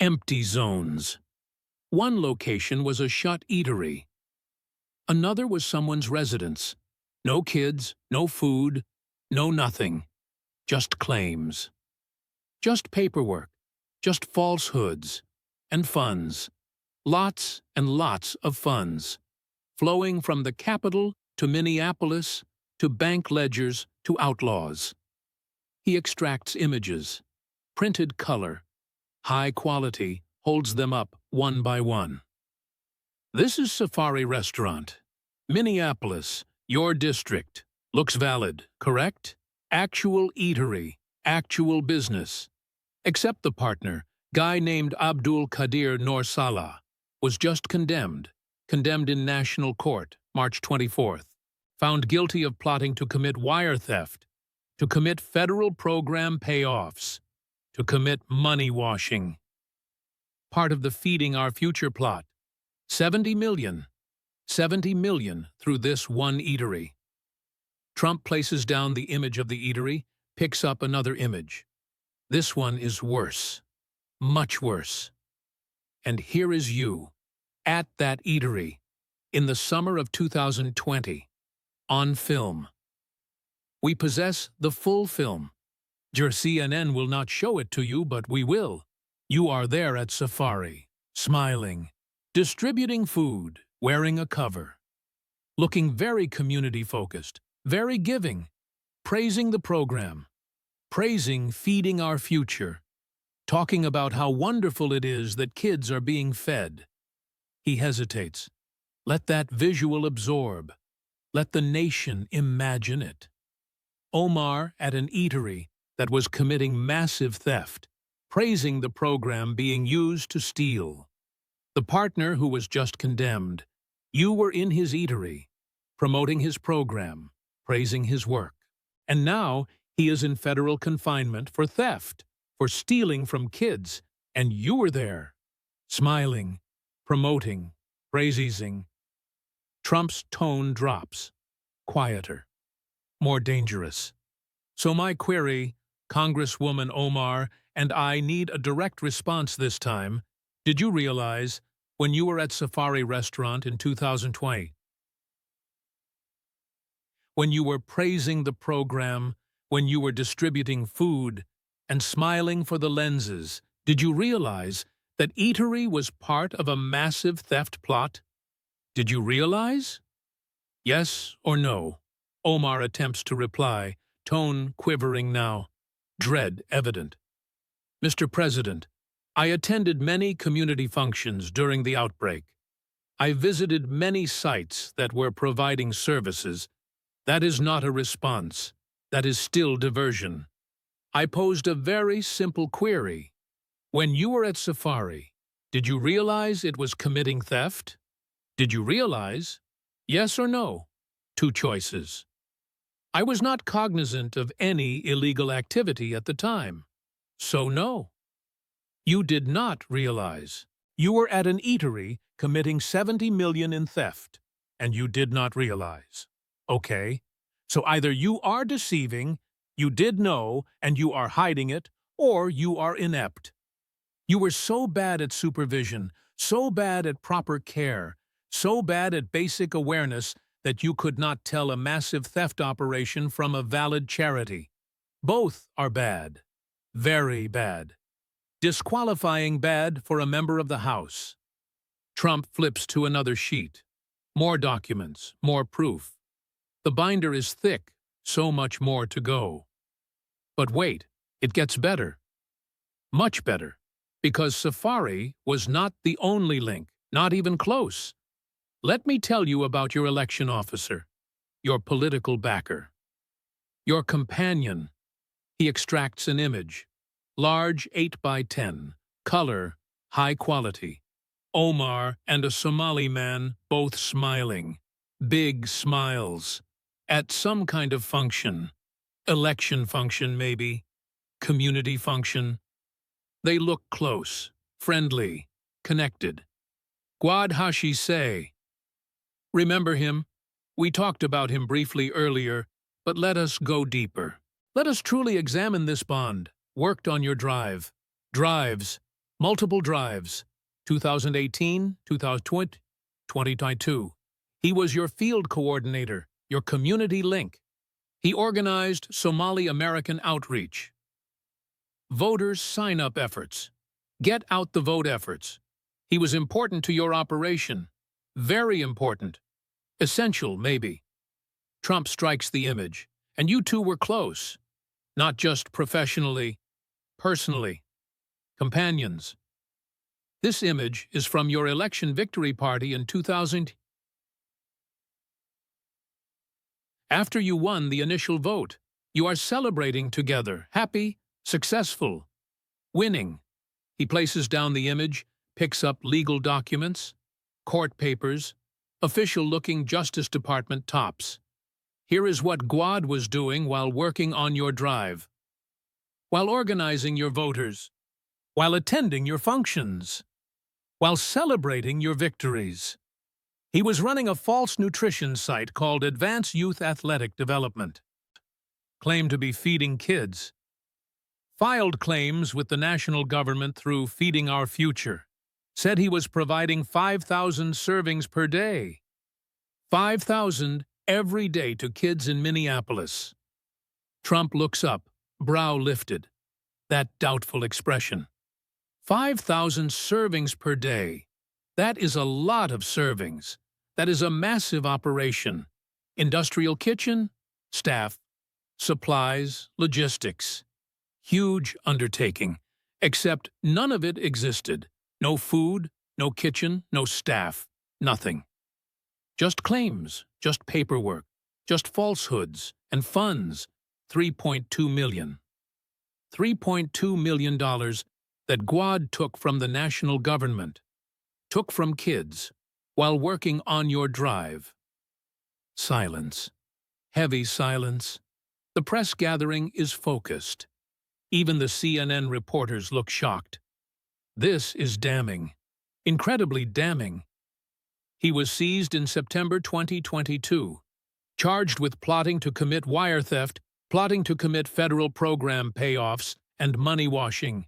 empty zones. One location was a shut eatery. Another was someone's residence. No kids, no food, no nothing. Just claims. Just paperwork. Just falsehoods. And funds. Lots and lots of funds. Flowing from the capital to Minneapolis, to bank ledgers, to outlaws. He extracts images. Printed color. High quality, holds them up one by one. This is Safari Restaurant. Minneapolis, your district. Looks valid, correct? Actual eatery, actual business. Except the partner, guy named Abdul Qadir Norsala, was just condemned in national court, March 24th. Found guilty of plotting to commit wire theft, to commit federal program payoffs, to commit money washing. Part of the Feeding Our Future plot. 70 million through this one eatery. Trump places down the image of the eatery, picks up another image. This one is worse, much worse. And here is you, at that eatery, in the summer of 2020, on film. We possess the full film. Your CNN will not show it to you, but we will. You are there at Safari, smiling, distributing food, wearing a cover, looking very community-focused, very giving, praising the program, praising Feeding Our Future, talking about how wonderful it is that kids are being fed. He hesitates. Let that visual absorb. Let the nation imagine it. Omar at an eatery that was committing massive theft, praising the program being used to steal. The partner who was just condemned. You were in his eatery, promoting his program, praising his work. And now he is in federal confinement for theft, for stealing from kids, and you were there, smiling, promoting, praising. Trump's tone drops, quieter, more dangerous. So my query, Congresswoman Omar, and I need a direct response this time. Did you realize, when you were at Safari Restaurant in 2020, when you were praising the program, when you were distributing food and smiling for the lenses, did you realize that eatery was part of a massive theft plot? Did you realize? Yes or no? Omar attempts to reply, tone quivering now, dread evident. Mr. President, I attended many community functions during the outbreak. I visited many sites that were providing services. That is not a response. That is still diversion. I posed a very simple query. When you were at Safari, did you realize it was committing theft? Did you realize? Yes or no? Two choices. I was not cognizant of any illegal activity at the time. So no. You did not realize. You were at an eatery committing 70 million in theft, and you did not realize. Okay, so either you are deceiving, you did know, and you are hiding it, or you are inept. You were so bad at supervision, so bad at proper care, so bad at basic awareness that you could not tell a massive theft operation from a valid charity. Both are bad. Very bad. Disqualifying bad for a member of the House. Trump flips to another sheet. More documents, more proof. The binder is thick, so much more to go. But wait, it gets better. Much better. Because Safari was not the only link, not even close. Let me tell you about your election officer, your political backer, your companion. He extracts an image. Large 8 by 10, color, high quality. Omar and a Somali man both smiling. Big smiles. At some kind of function. Election function, maybe. Community function. They look close, friendly, connected. Gwad Hashi Say. Remember him? We talked about him briefly earlier, but let us go deeper. Let us truly examine this bond. Worked on your drive. Drives. Multiple drives. 2018, 2020, 2022. He was your field coordinator, your community link. He organized Somali-American outreach. Voters sign-up efforts. Get out the vote efforts. He was important to your operation. Very important. Essential, maybe. Trump strikes the image, and you two were close. Not just professionally, personally. Companions. This image is from your election victory party in 2000. After you won the initial vote, you are celebrating together, happy, successful, winning. He places down the image, picks up legal documents, court papers, official-looking Justice Department tops. Here is what Gwad was doing while working on your drive, while organizing your voters, while attending your functions, while celebrating your victories. He was running a false nutrition site called Advanced Youth Athletic Development. Claimed to be feeding kids. Filed claims with the national government through Feeding Our Future. Said he was providing 5,000 servings per day. 5,000 every day to kids in Minneapolis. Trump looks up, brow lifted. That doubtful expression. 5,000 servings per day. That is a lot of servings. That is a massive operation. Industrial kitchen, staff, supplies, logistics. Huge undertaking, except none of it existed. No food, no kitchen, no staff, nothing. Just claims, just paperwork, just falsehoods and funds. $3.2 million. $3.2 million that Gwad took from the national government, took from kids, while working on your drive. Silence. Heavy silence. The press gathering is focused. Even the CNN reporters look shocked. This is damning. Incredibly damning. He was seized in September 2022, charged with plotting to commit wire theft, plotting to commit federal program payoffs, and money washing.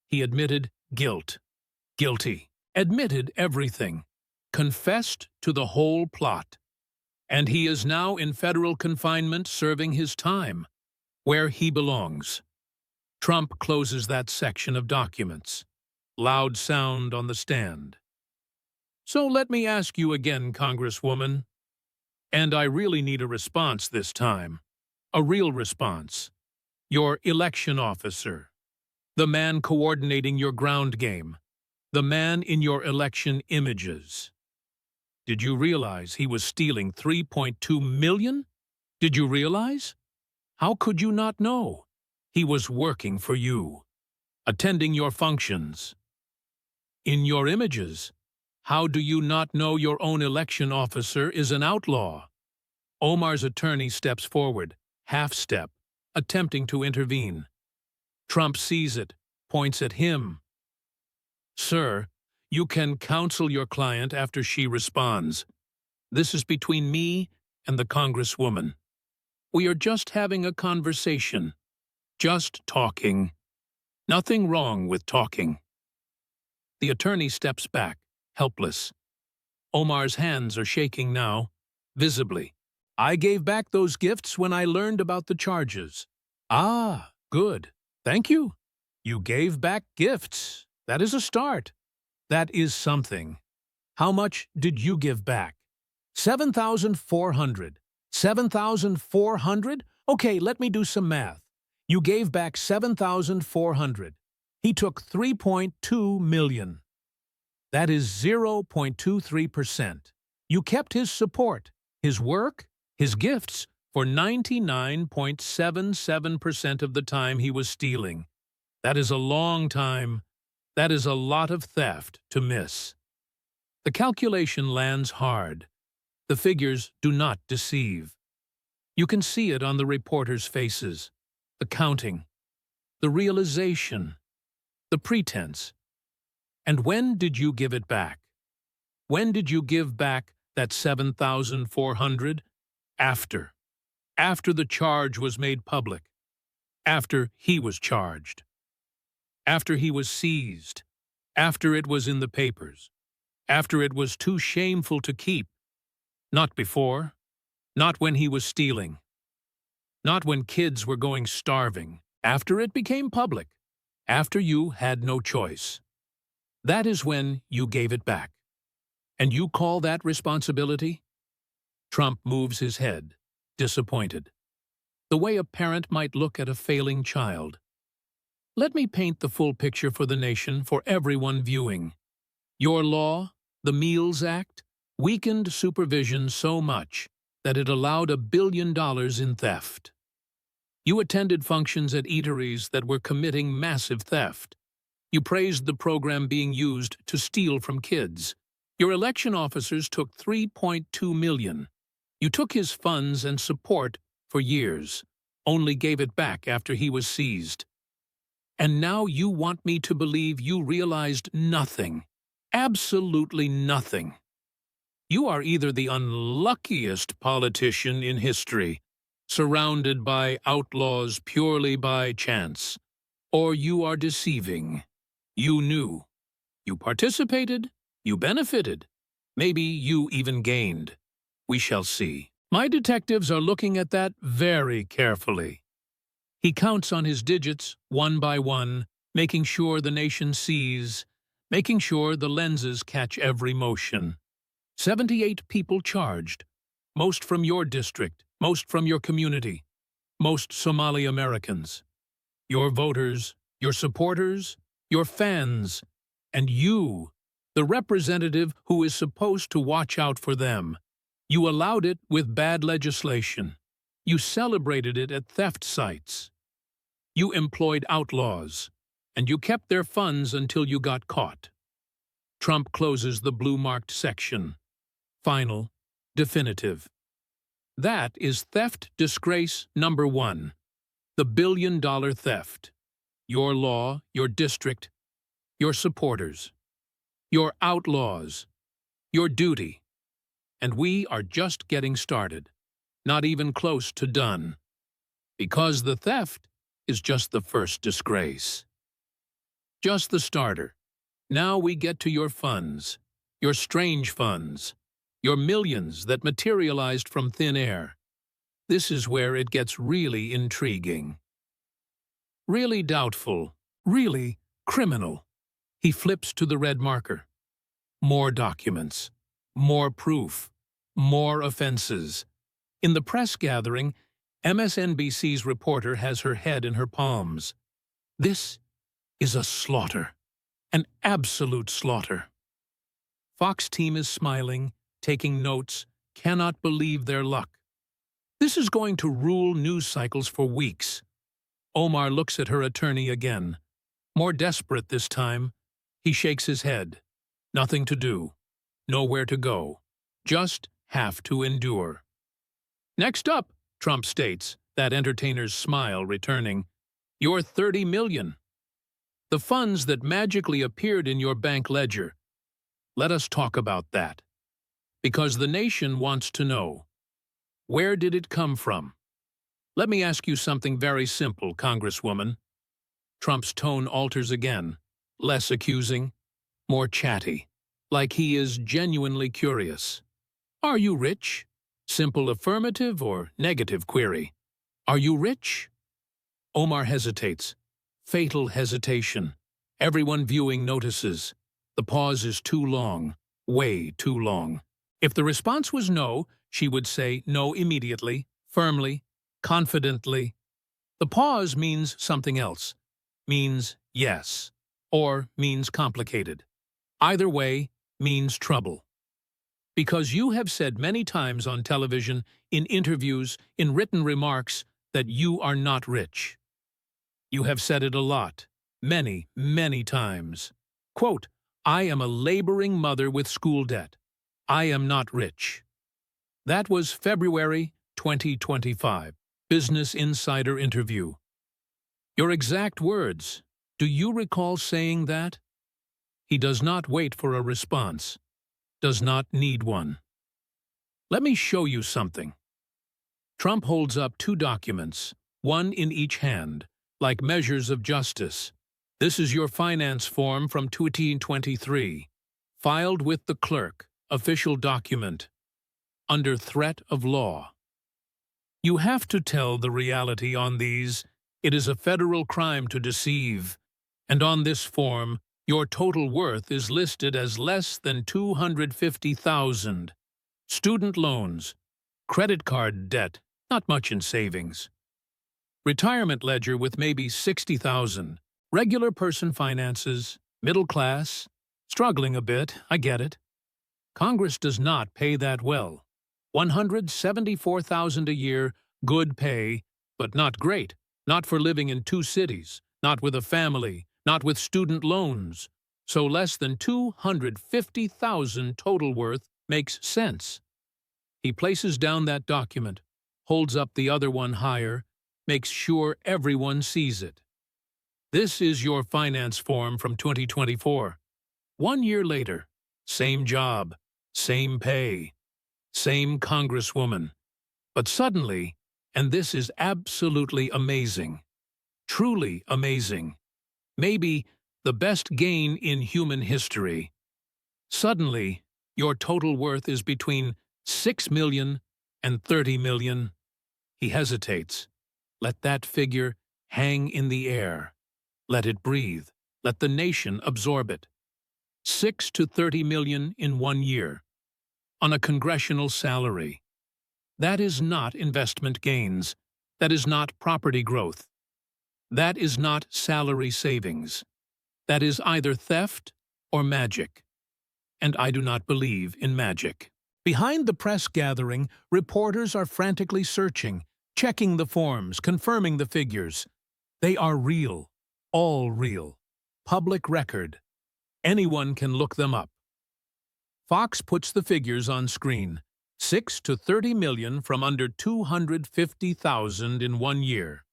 He admitted guilt. Guilty. Admitted everything. Confessed to the whole plot. And he is now in federal confinement serving his time, where he belongs. Trump closes that section of documents. Loud sound on the stand. So let me ask you again, Congresswoman, and I really need a response this time. A real response. Your election officer. The man coordinating your ground game. The man in your election images. Did you realize he was stealing $3.2 million? Did you realize? How could you not know? He was working for you, attending your functions. In your images, how do you not know your own election officer is an outlaw? Omar's attorney steps forward, half-step, attempting to intervene. Trump sees it, points at him. Sir, you can counsel your client after she responds. This is between me and the Congresswoman. We are just having a conversation. Just talking. Nothing wrong with talking. The attorney steps back, helpless. Omar's hands are shaking now, visibly. I gave back those gifts when I learned about the charges. Ah, good. Thank you. You gave back gifts. That is a start. That is something. How much did you give back? 7,400. 7,400? Okay, let me do some math. You gave back 7,400. He took 3.2 million. That is 0.23%. You kept his support, his work, his gifts for 99.77% of the time he was stealing. That is a long time. That is a lot of theft to miss. The calculation lands hard. The figures do not deceive. You can see it on the reporters' faces. The counting. The realization. The pretense. And when did you give it back? When did you give back that $7,400? After. After the charge was made public. After he was charged. After he was seized. After it was in the papers. After it was too shameful to keep. Not before. Not when he was stealing. Not when kids were going starving. After it became public. After you had no choice. That is when you gave it back. And you call that responsibility? Trump moves his head, disappointed. The way a parent might look at a failing child. Let me paint the full picture for the nation, for everyone viewing. Your law, the Meals Act, weakened supervision so much that it allowed $1 billion in theft. You attended functions at eateries that were committing massive theft. You praised the program being used to steal from kids. Your election officers took $3.2 million. You took his funds and support for years, only gave it back after he was seized. And now you want me to believe you realized nothing, absolutely nothing. You are either the unluckiest politician in history, surrounded by outlaws purely by chance, or you are deceiving. You knew. You participated. You benefited. Maybe you even gained. We shall see. My detectives are looking at that very carefully. He counts on his digits, one by one, making sure the nation sees, making sure the lenses catch every motion. 78 people charged, most from your district, most from your community, most Somali Americans. Your voters, your supporters, your fans, and you, the representative who is supposed to watch out for them. You allowed it with bad legislation. You celebrated it at theft sites. You employed outlaws, and you kept their funds until you got caught. Trump closes the blue-marked section. Final, definitive. That is theft disgrace number 1. The billion-dollar theft. Your law, your district, your supporters, your outlaws, your duty. And we are just getting started, not even close to done. Because the theft is just the first disgrace. Just the starter. Now we get to your funds, your strange funds, your millions that materialized from thin air. This is where it gets really intriguing. Really doubtful, really criminal. He flips to the red marker. More documents, more proof, more offenses. In the press gathering, MSNBC's reporter has her head in her palms. This is a slaughter, an absolute slaughter. Fox team is smiling, taking notes, cannot believe their luck. This is going to rule news cycles for weeks. Omar looks at her attorney again. More desperate this time. He shakes his head. Nothing to do. Nowhere to go. Just have to endure. Next up, Trump states, that entertainer's smile returning, your $30 million. The funds that magically appeared in your bank ledger. Let us talk about that. Because the nation wants to know. Where did it come from? Let me ask you something very simple, Congresswoman. Trump's tone alters again, less accusing, more chatty, like he is genuinely curious. Are you rich? Simple affirmative or negative query. Are you rich? Omar hesitates. Fatal hesitation. Everyone viewing notices. The pause is too long, way too long. If the response was no, she would say no immediately, firmly, confidently. The pause means something else, means yes, or means complicated. Either way, means trouble. Because you have said many times on television, in interviews, in written remarks, that you are not rich. You have said it a lot, many, many times. Quote, I am a laboring mother with school debt. I am not rich. That was February 2025, Business Insider interview. Your exact words, do you recall saying that? He does not wait for a response, does not need one. Let me show you something. Trump holds up two documents, one in each hand, like measures of justice. This is your finance form from 2023, filed with the clerk, official document, under threat of law. You have to tell the reality on these. It is a federal crime to deceive. And on this form, your total worth is listed as less than $250,000. Student loans, credit card debt, not much in savings. Retirement ledger with maybe $60,000. Regular person finances, middle class, struggling a bit, I get it. Congress does not pay that well. $174,000 a year, good pay, but not great. Not for living in two cities, not with a family, not with student loans. So less than $250,000 total worth makes sense. He places down that document, holds up the other one higher, makes sure everyone sees it. This is your finance form from 2024. 1 year later, same job, same pay, same congresswoman. But suddenly, and this is absolutely amazing, truly amazing, maybe the best gain in human history, suddenly your total worth is between $6 million and $30 million. He hesitates. Let that figure hang in the air. Let it breathe. Let the nation absorb it. 6 to 30 million in 1 year. On a congressional salary. That is not investment gains. That is not property growth. That is not salary savings. That is either theft or magic. And I do not believe in magic. Behind the press gathering, reporters are frantically searching, checking the forms, confirming the figures. They are real, all real, public record. Anyone can look them up. Fox puts the figures on screen. 6 to 30 million from under 250,000 in 1 year.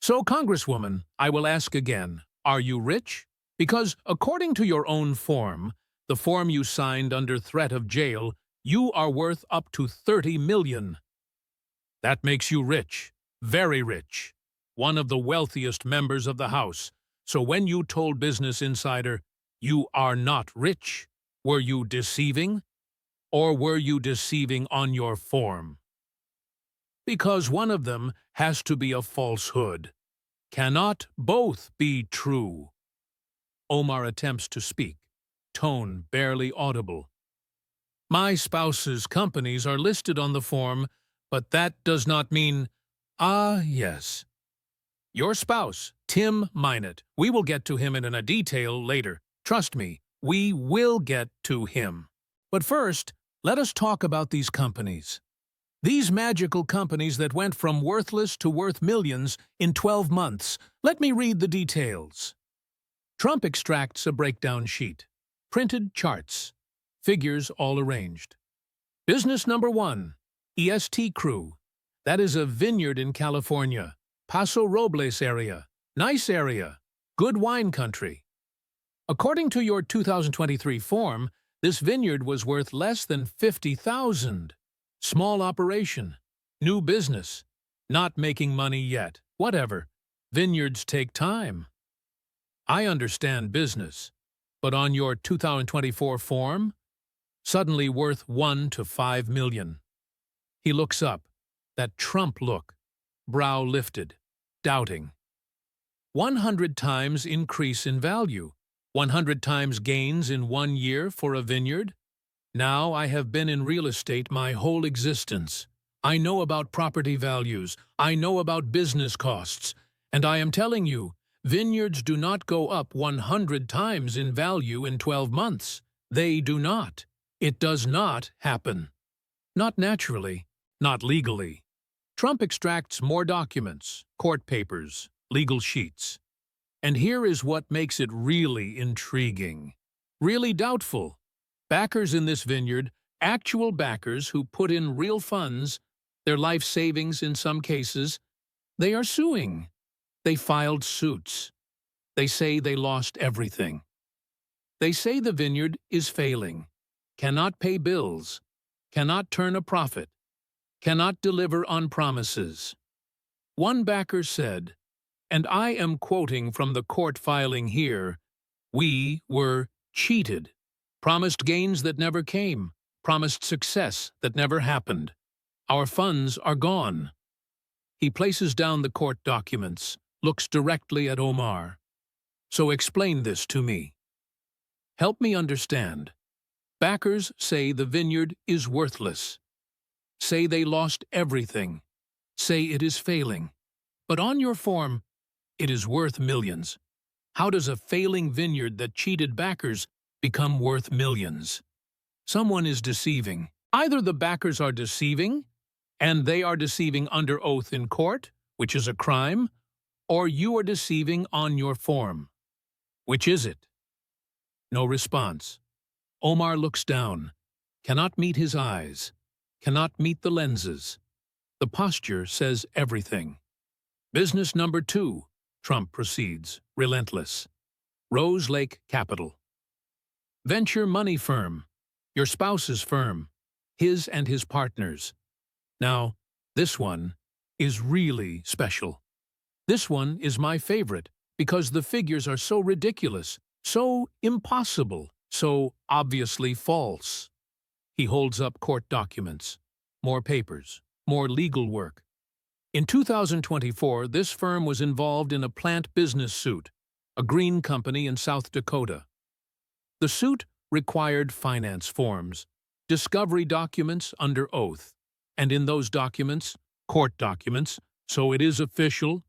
So, Congresswoman, I will ask again, are you rich? Because according to your own form, the form you signed under threat of jail, you are worth up to 30 million. That makes you rich, very rich, one of the wealthiest members of the House. So when you told Business Insider, you are not rich, were you deceiving? Or were you deceiving on your form? Because one of them has to be a falsehood. Cannot both be true. Omar attempts to speak, tone barely audible. My spouse's companies are listed on the form, but that does not mean, yes. Your spouse, Tim Minot. We will get to him in a detail later. Trust me, we will get to him. But first, let us talk about these companies. These magical companies that went from worthless to worth millions in 12 months. Let me read the details. Trump extracts a breakdown sheet. Printed charts. Figures all arranged. Business number 1, EST Crew. That is a vineyard in California. Paso Robles area. Nice area. Good wine country. According to your 2023 form, this vineyard was worth less than $50,000. Small operation. New business. Not making money yet. Whatever. Vineyards take time. I understand business. But on your 2024 form, suddenly worth 1 to 5 million. He looks up. That Trump look. Brow lifted. Doubting. 100 times increase in value. 100 times gains in 1 year for a vineyard? Now I have been in real estate my whole existence. I know about property values. I know about business costs. And I am telling you, vineyards do not go up 100 times in value in 12 months. They do not. It does not happen. Not naturally, not legally. Trump extracts more documents, court papers, legal sheets. And here is what makes it really intriguing, really doubtful. Backers in this vineyard, actual backers who put in real funds, their life savings in some cases, they are suing. They filed suits. They say they lost everything. They say the vineyard is failing, cannot pay bills, cannot turn a profit, cannot deliver on promises. One backer said, and I am quoting from the court filing here, "We were cheated, promised gains that never came, promised success that never happened. Our funds are gone." He places down the court documents, looks directly at Omar. "So explain this to me. Help me understand. Backers say the vineyard is worthless. Say they lost everything. Say it is failing. But on your form, it is worth millions. How does a failing vineyard that cheated backers become worth millions? Someone is deceiving. Either the backers are deceiving, and they are deceiving under oath in court, which is a crime, or you are deceiving on your form. Which is it?" No response. Omar looks down, cannot meet his eyes, cannot meet the lenses. The posture says everything. "Business number 2, Trump proceeds, relentless. Rose Lake Capital. Venture money firm. Your spouse's firm. His and his partners. Now, this one is really special. This one is my favorite because the figures are so ridiculous, so impossible, so obviously false." He holds up court documents. More papers. More legal work. In 2024, this firm was involved in a plant business suit, a green company in South Dakota. The suit required finance forms, discovery documents under oath, and in those documents, court documents, so it is official,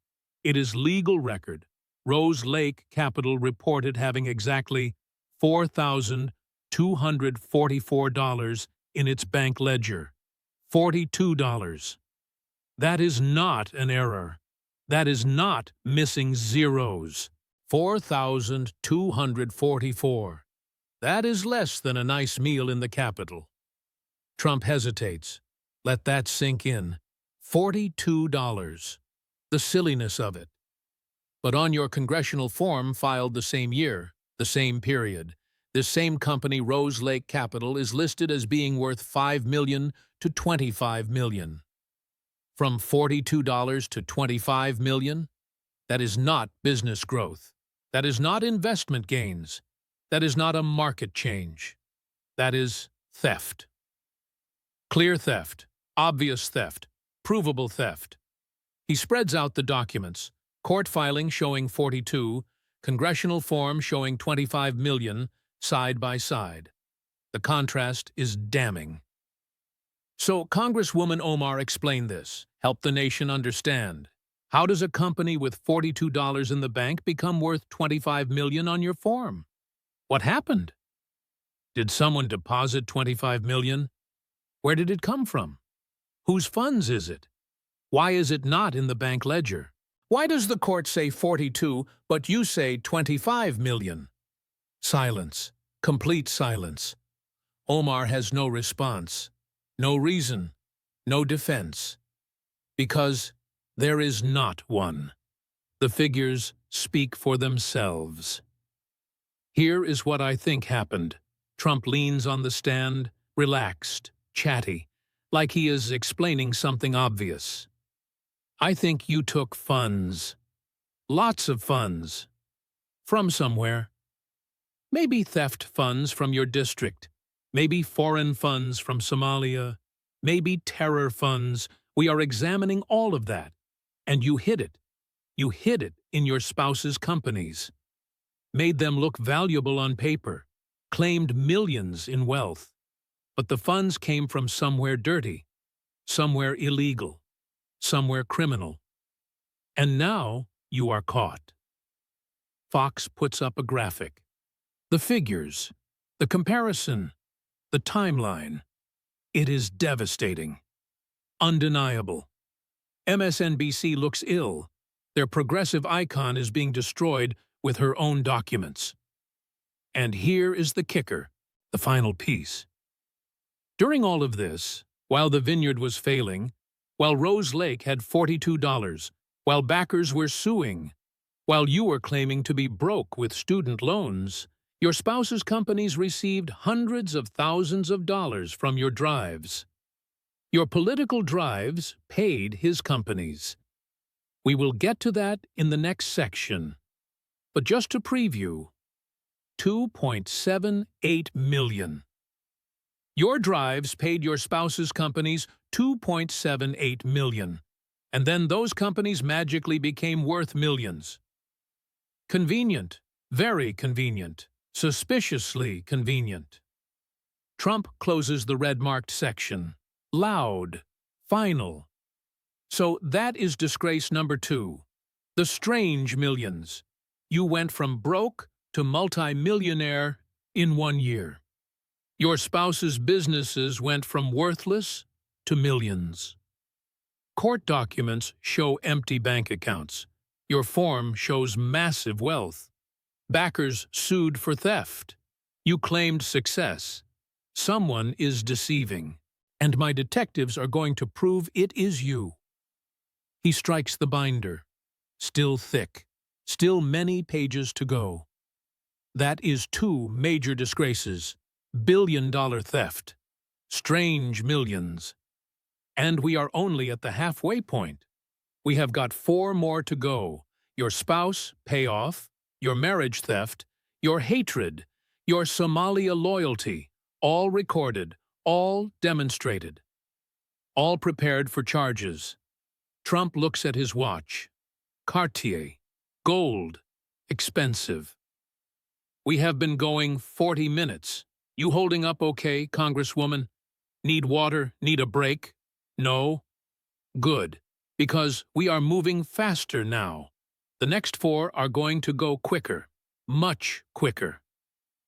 it is legal record, Rose Lake Capital reported having exactly $4,244 in its bank ledger. $42. That is not an error. That is not missing zeros. 4,244. That is less than a nice meal in the Capitol. Trump hesitates. Let that sink in. $42. The silliness of it. But on your congressional form filed the same year, the same period, this same company, Rose Lake Capital, is listed as being worth $5 million to $25 million. From $42 to $25 million? That is not business growth. That is not investment gains. That is not a market change. That is theft. Clear theft, obvious theft, provable theft. He spreads out the documents. Court filing showing 42, congressional form showing 25 million, side by side. The contrast is damning. So Congresswoman Omar explained this, help the nation understand. How does a company with $42 in the bank become worth 25 million on your form? What happened? Did someone deposit 25 million? Where did it come from? Whose funds is it? Why is it not in the bank ledger? Why does the court say 42, but you say 25 million? Silence. Complete silence. Omar has no response, no reason, no defense. Because there is not one. The figures speak for themselves. Here is what I think happened. Trump leans on the stand, relaxed, chatty, like he is explaining something obvious. I think you took funds. Lots of funds. From somewhere. Maybe theft funds from your district. Maybe foreign funds from Somalia. Maybe terror funds. We are examining all of that. And you hid it. You hid it in your spouse's companies. Made them look valuable on paper. Claimed millions in wealth. But the funds came from somewhere dirty. Somewhere illegal. Somewhere criminal. And now you are caught. Fox puts up a graphic. The figures, the comparison, the timeline. It is devastating. Undeniable. MSNBC looks ill. Their progressive icon is being destroyed with her own documents. And here is the kicker, the final piece. During all of this, while the vineyard was failing, while Rose Lake had $42, while backers were suing, while you were claiming to be broke with student loans, Your spouse's companies received hundreds of thousands of dollars from your drives. Your political drives paid his companies. We will get to that in the next section. But just to preview, $2.78 million. Your drives paid your spouse's companies $2.78 million, and then those companies magically became worth millions. Convenient, very convenient, suspiciously convenient. Trump closes the red-marked section. Loud, final. So that is disgrace number 2. The strange millions. You went from broke to multi-millionaire in 1 year. Your spouse's businesses went from worthless to millions. Court documents show empty bank accounts. Your form shows massive wealth. Backers sued for theft. You claimed success. Someone is deceiving, and my detectives are going to prove it is you. He strikes the binder. Still thick. Still many pages to go. That is 2 major disgraces. Billion-dollar theft. Strange millions. And we are only at the halfway point. We have got 4 more to go. Your spouse, payoff, your marriage theft, your hatred, your Somalia loyalty, all recorded, all demonstrated. All prepared for charges. Trump looks at his watch. Cartier. Gold. Expensive. We have been going 40 minutes. You holding up okay, Congresswoman? Need water? Need a break? No? Good. Because we are moving faster now. The next 4 are going to go quicker. Much quicker.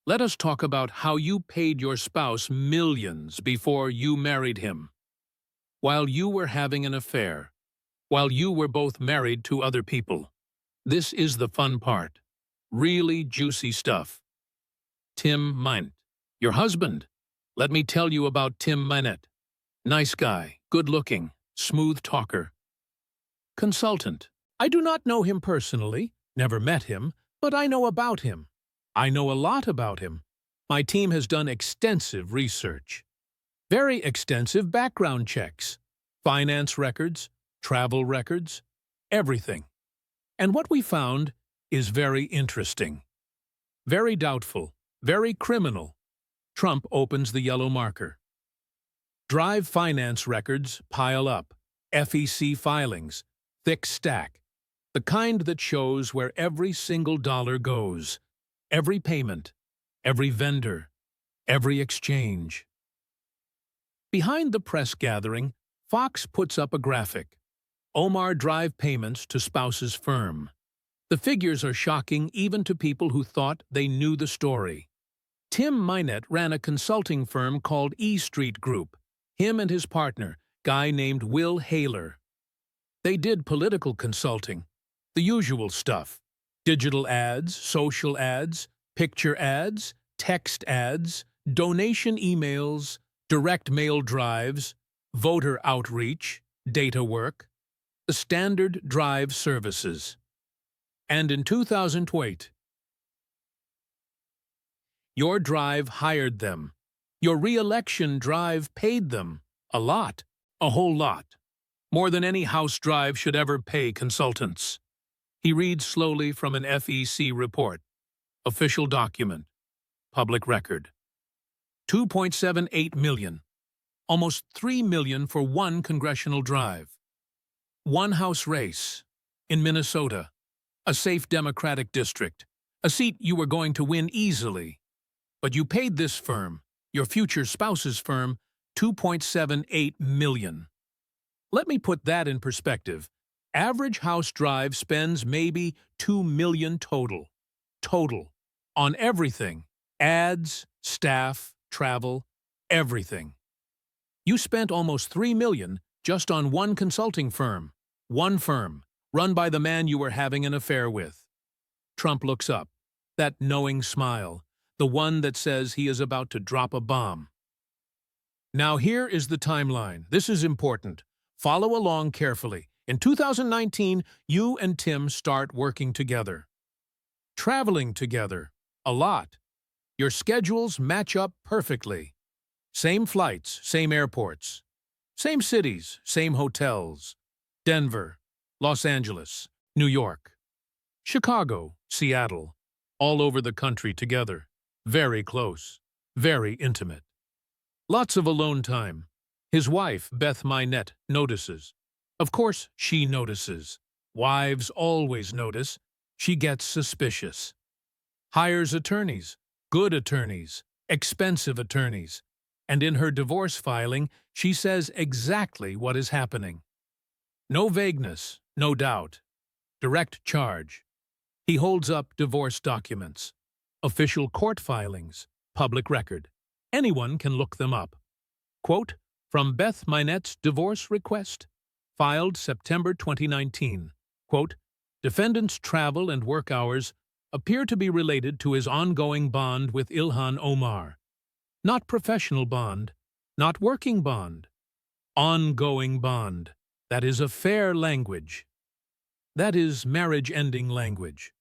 Let us talk about how you paid your spouse millions before you married him. While you were having an affair. While you were both married to other people. This is the fun part. Really juicy stuff. Tim Minett. Your husband. Let me tell you about Tim Minett. Nice guy, good-looking, smooth talker. Consultant. I do not know him personally, never met him, but I know about him. I know a lot about him. My team has done extensive research. Very extensive background checks. Finance records, travel records, everything. And what we found is very interesting. Very doubtful, very criminal. Trump opens the yellow marker. Drive finance records pile up. FEC filings, thick stack. The kind that shows where every single dollar goes. Every payment, every vendor, every exchange. Behind the press gathering, Fox puts up a graphic. Omar drive payments to spouse's firm. The figures are shocking even to people who thought they knew the story. Tim Minett ran a consulting firm called E Street Group. Him and his partner, guy named Will Haler. They did political consulting. The usual stuff. Digital ads, social ads, picture ads, text ads, donation emails, direct mail drives, voter outreach, data work. The standard drive services. And in 2008, your drive hired them. Your re-election drive paid them. A lot. A whole lot. More than any house drive should ever pay consultants. He reads slowly from an FEC report. Official document. Public record. $2.78 million. Almost $3 million for one congressional drive. One house race. In Minnesota. A safe Democratic district. A seat you were going to win easily. But you paid this firm, your future spouse's firm, $2.78 million. Let me put that in perspective. Average house drive spends maybe $2 million total. Total. On everything. Ads, staff, travel, everything. You spent almost $3 million just on one consulting firm. One firm, run by the man you were having an affair with. Trump looks up. That knowing smile. The one that says he is about to drop a bomb. Now here is the timeline. This is important. Follow along carefully. In 2019, you and Tim start working together. Traveling together. A lot. Your schedules match up perfectly. Same flights, same airports. Same cities, same hotels. Denver, Los Angeles, New York, Chicago, Seattle, all over the country together. Very close, very intimate. Lots of alone time. His wife, Beth Minette, notices. Of course, she notices. Wives always notice. She gets suspicious. Hires attorneys, good attorneys, expensive attorneys. And in her divorce filing, she says exactly what is happening. No vagueness, no doubt. Direct charge. He holds up divorce documents. Official court filings, public record. Anyone can look them up. Quote, from Beth Minette's divorce request, filed September 2019. Quote, defendant's travel and work hours appear to be related to his ongoing bond with Ilhan Omar. Not professional bond, not working bond. Ongoing bond. That is affair language. That is marriage-ending language.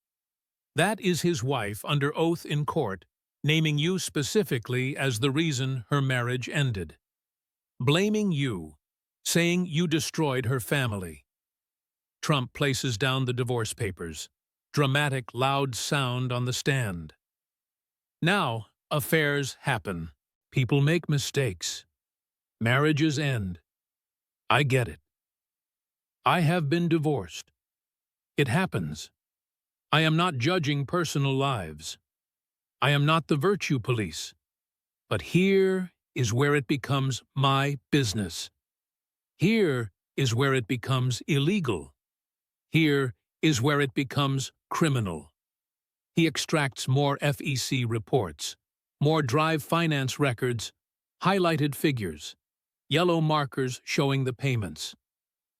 That is his wife under oath in court, naming you specifically as the reason her marriage ended. Blaming you, saying you destroyed her family. Trump places down the divorce papers. Dramatic, loud sound on the stand. Now, affairs happen. People make mistakes. Marriages end. I get it. I have been divorced. It happens. I am not judging personal lives. I am not the virtue police. But here is where it becomes my business. Here is where it becomes illegal. Here is where it becomes criminal. He extracts more FEC reports, more drive finance records, highlighted figures, yellow markers showing the payments.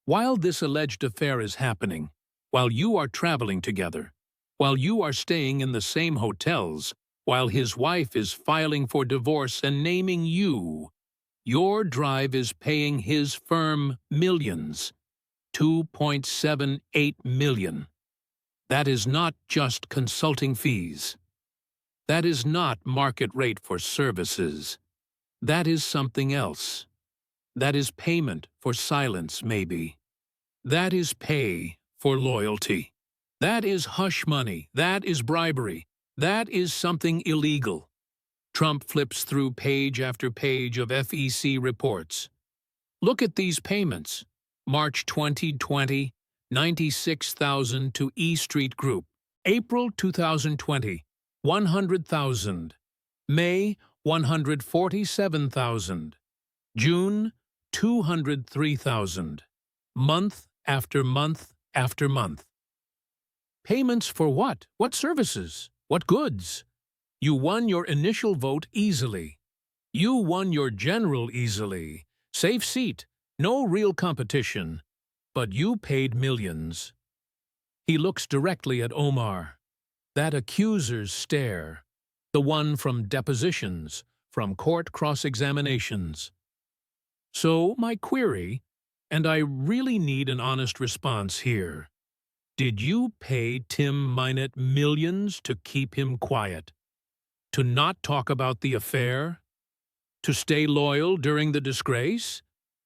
While this alleged affair is happening, while you are traveling together, while you are staying in the same hotels, while his wife is filing for divorce and naming you, your drive is paying his firm millions, $2.78 million. That is not just consulting fees. That is not market rate for services. That is something else. That is payment for silence, maybe. That is pay for loyalty. That is hush money. That is bribery. That is something illegal. Trump flips through page after page of FEC reports. Look at these payments. March 2020, $96,000 to E Street Group. April 2020, $100,000. May, $147,000. June, $203,000. Month after month after month. Payments for what? What services? What goods? You won your initial vote easily. You won your general easily. Safe seat, no real competition. But you paid millions. He looks directly at Omar. That accuser's stare. The one from depositions, from court cross-examinations. So, my query, and I really need an honest response here. Did you pay Tim Minette millions to keep him quiet? To not talk about the affair? To stay loyal during the disgrace?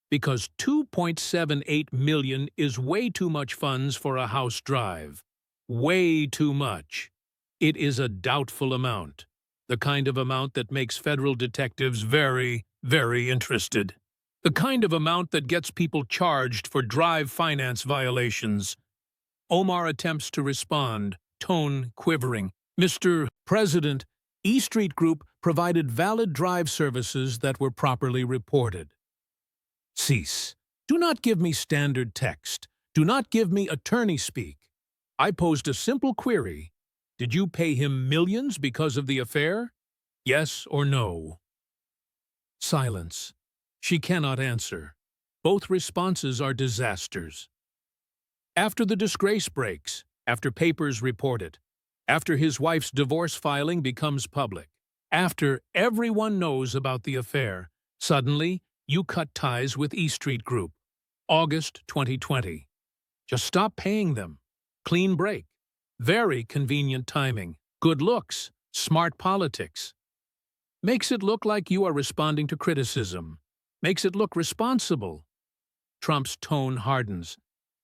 Because $2.78 million is way too much funds for a house drive. Way too much. It is a doubtful amount. The kind of amount that makes federal detectives very, very interested. The kind of amount that gets people charged for drive finance violations. Omar attempts to respond, tone quivering. Mr. President, E Street Group provided valid drive services that were properly reported. Cease. Do not give me standard text. Do not give me attorney speak. I posed a simple query. Did you pay him millions because of the affair? Yes or no? Silence. She cannot answer. Both responses are disasters. After the disgrace breaks, after papers report it, after his wife's divorce filing becomes public, after everyone knows about the affair, suddenly you cut ties with E Street Group. August 2020. Just stop paying them. Clean break. Very convenient timing. Good looks. Smart politics. Makes it look like you are responding to criticism. Makes it look responsible. Trump's tone hardens.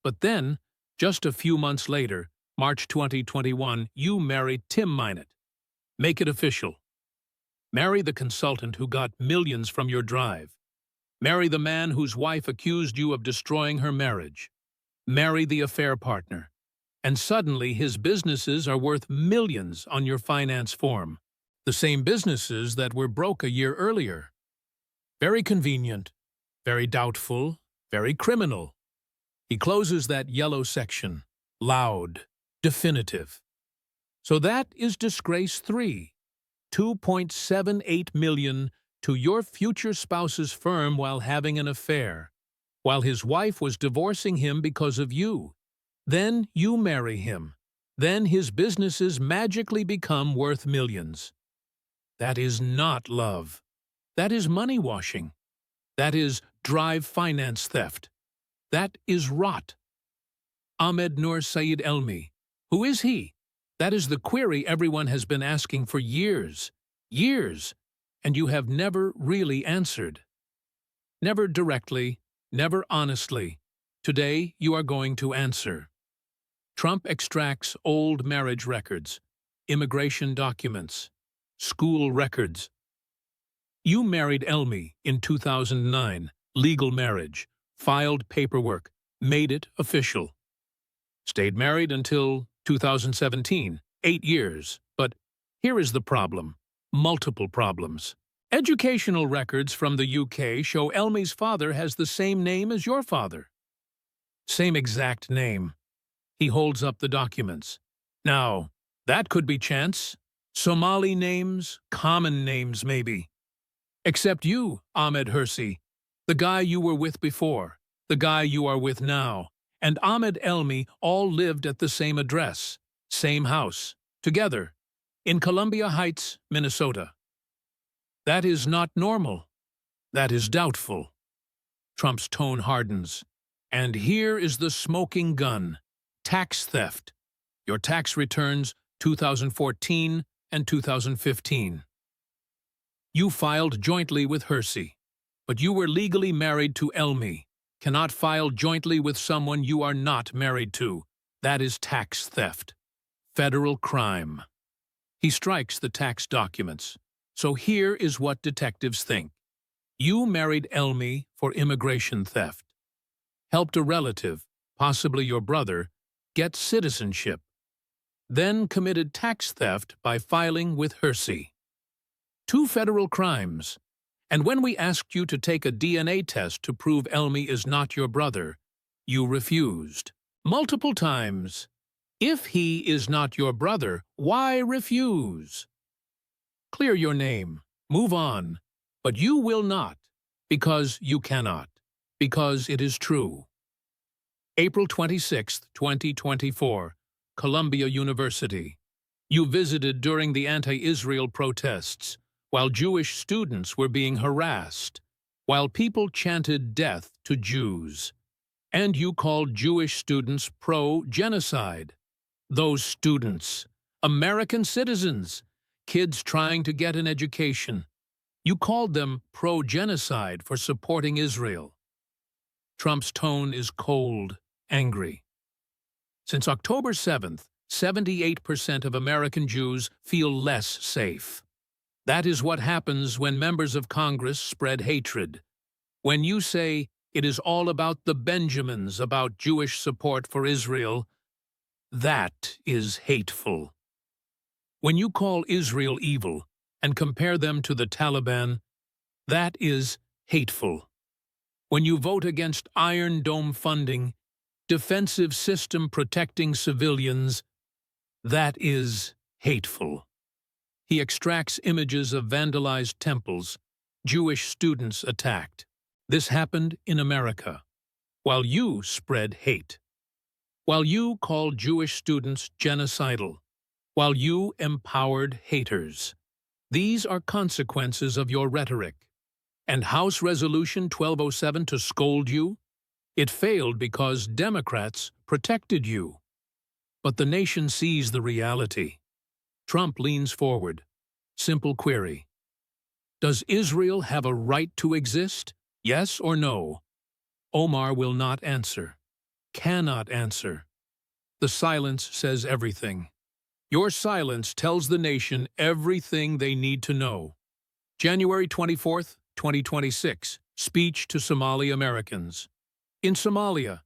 But then, just a few months later, March 2021, you marry Tim Minot. Make it official. Marry the consultant who got millions from your drive. Marry the man whose wife accused you of destroying her marriage. Marry the affair partner. And suddenly his businesses are worth millions on your finance form. The same businesses that were broke a year earlier. Very convenient, very doubtful, very criminal. He closes that yellow section. Loud, definitive. So that is disgrace 3. $2.78 million to your future spouse's firm while having an affair, while his wife was divorcing him because of you. Then you marry him. Then his businesses magically become worth millions. That is not love. That is money washing. That is drive finance theft. That is rot. Ahmed Nur Saeed Elmi. Who is he? That is the query everyone has been asking for years, and you have never really answered. Never directly, never honestly. Today you are going to answer. Trump extracts old marriage records, immigration documents, school records. You married Elmi in 2009, legal marriage, filed paperwork, made it official. Stayed married until 2017, 8 years. But here is the problem. Multiple problems. Educational records from the UK show Elmi's father has the same name as your father. Same exact name. He holds up the documents. Now, that could be chance. Somali names, common names maybe. Except you, Ahmed Hirsi, the guy you were with before, the guy you are with now, and Ahmed Elmi all lived at the same address, same house, together, in Columbia Heights, Minnesota. That is not normal. That is doubtful. Trump's tone hardens. And here is the smoking gun. Tax theft. Your tax returns 2014 and 2015. You filed jointly with Hirsi, but you were legally married to Elmi. Cannot file jointly with someone you are not married to. That is tax theft. Federal crime. He strikes the tax documents. So here is what detectives think. You married Elmi for immigration theft. Helped a relative, possibly your brother, get citizenship. Then committed tax theft by filing with Hirsi. 2 federal crimes. And when we asked you to take a DNA test to prove Elmi is not your brother, you refused. Multiple times. If he is not your brother, why refuse? Clear your name. Move on. But you will not, because you cannot, because it is true. April 26, 2024, Columbia University. You visited during the anti-Israel protests, while Jewish students were being harassed, while people chanted death to Jews. And you called Jewish students pro-genocide. Those students, American citizens, kids trying to get an education. You called them pro-genocide for supporting Israel. Trump's tone is cold, angry. Since October 7th, 78% of American Jews feel less safe. That is what happens when members of Congress spread hatred. When you say it is all about the Benjamins, about Jewish support for Israel, that is hateful. When you call Israel evil and compare them to the Taliban, that is hateful. When you vote against Iron Dome funding, defensive system protecting civilians, that is hateful. He extracts images of vandalized temples, Jewish students attacked. This happened in America, while you spread hate. While you called Jewish students genocidal. While you empowered haters. These are consequences of your rhetoric. And House Resolution 1207 to scold you? It failed because Democrats protected you. But the nation sees the reality. Trump leans forward. Simple query. Does Israel have a right to exist? Yes or no? Omar will not answer. Cannot answer. The silence says everything. Your silence tells the nation everything they need to know. January 24th, 2026. Speech to Somali Americans. In Somalia,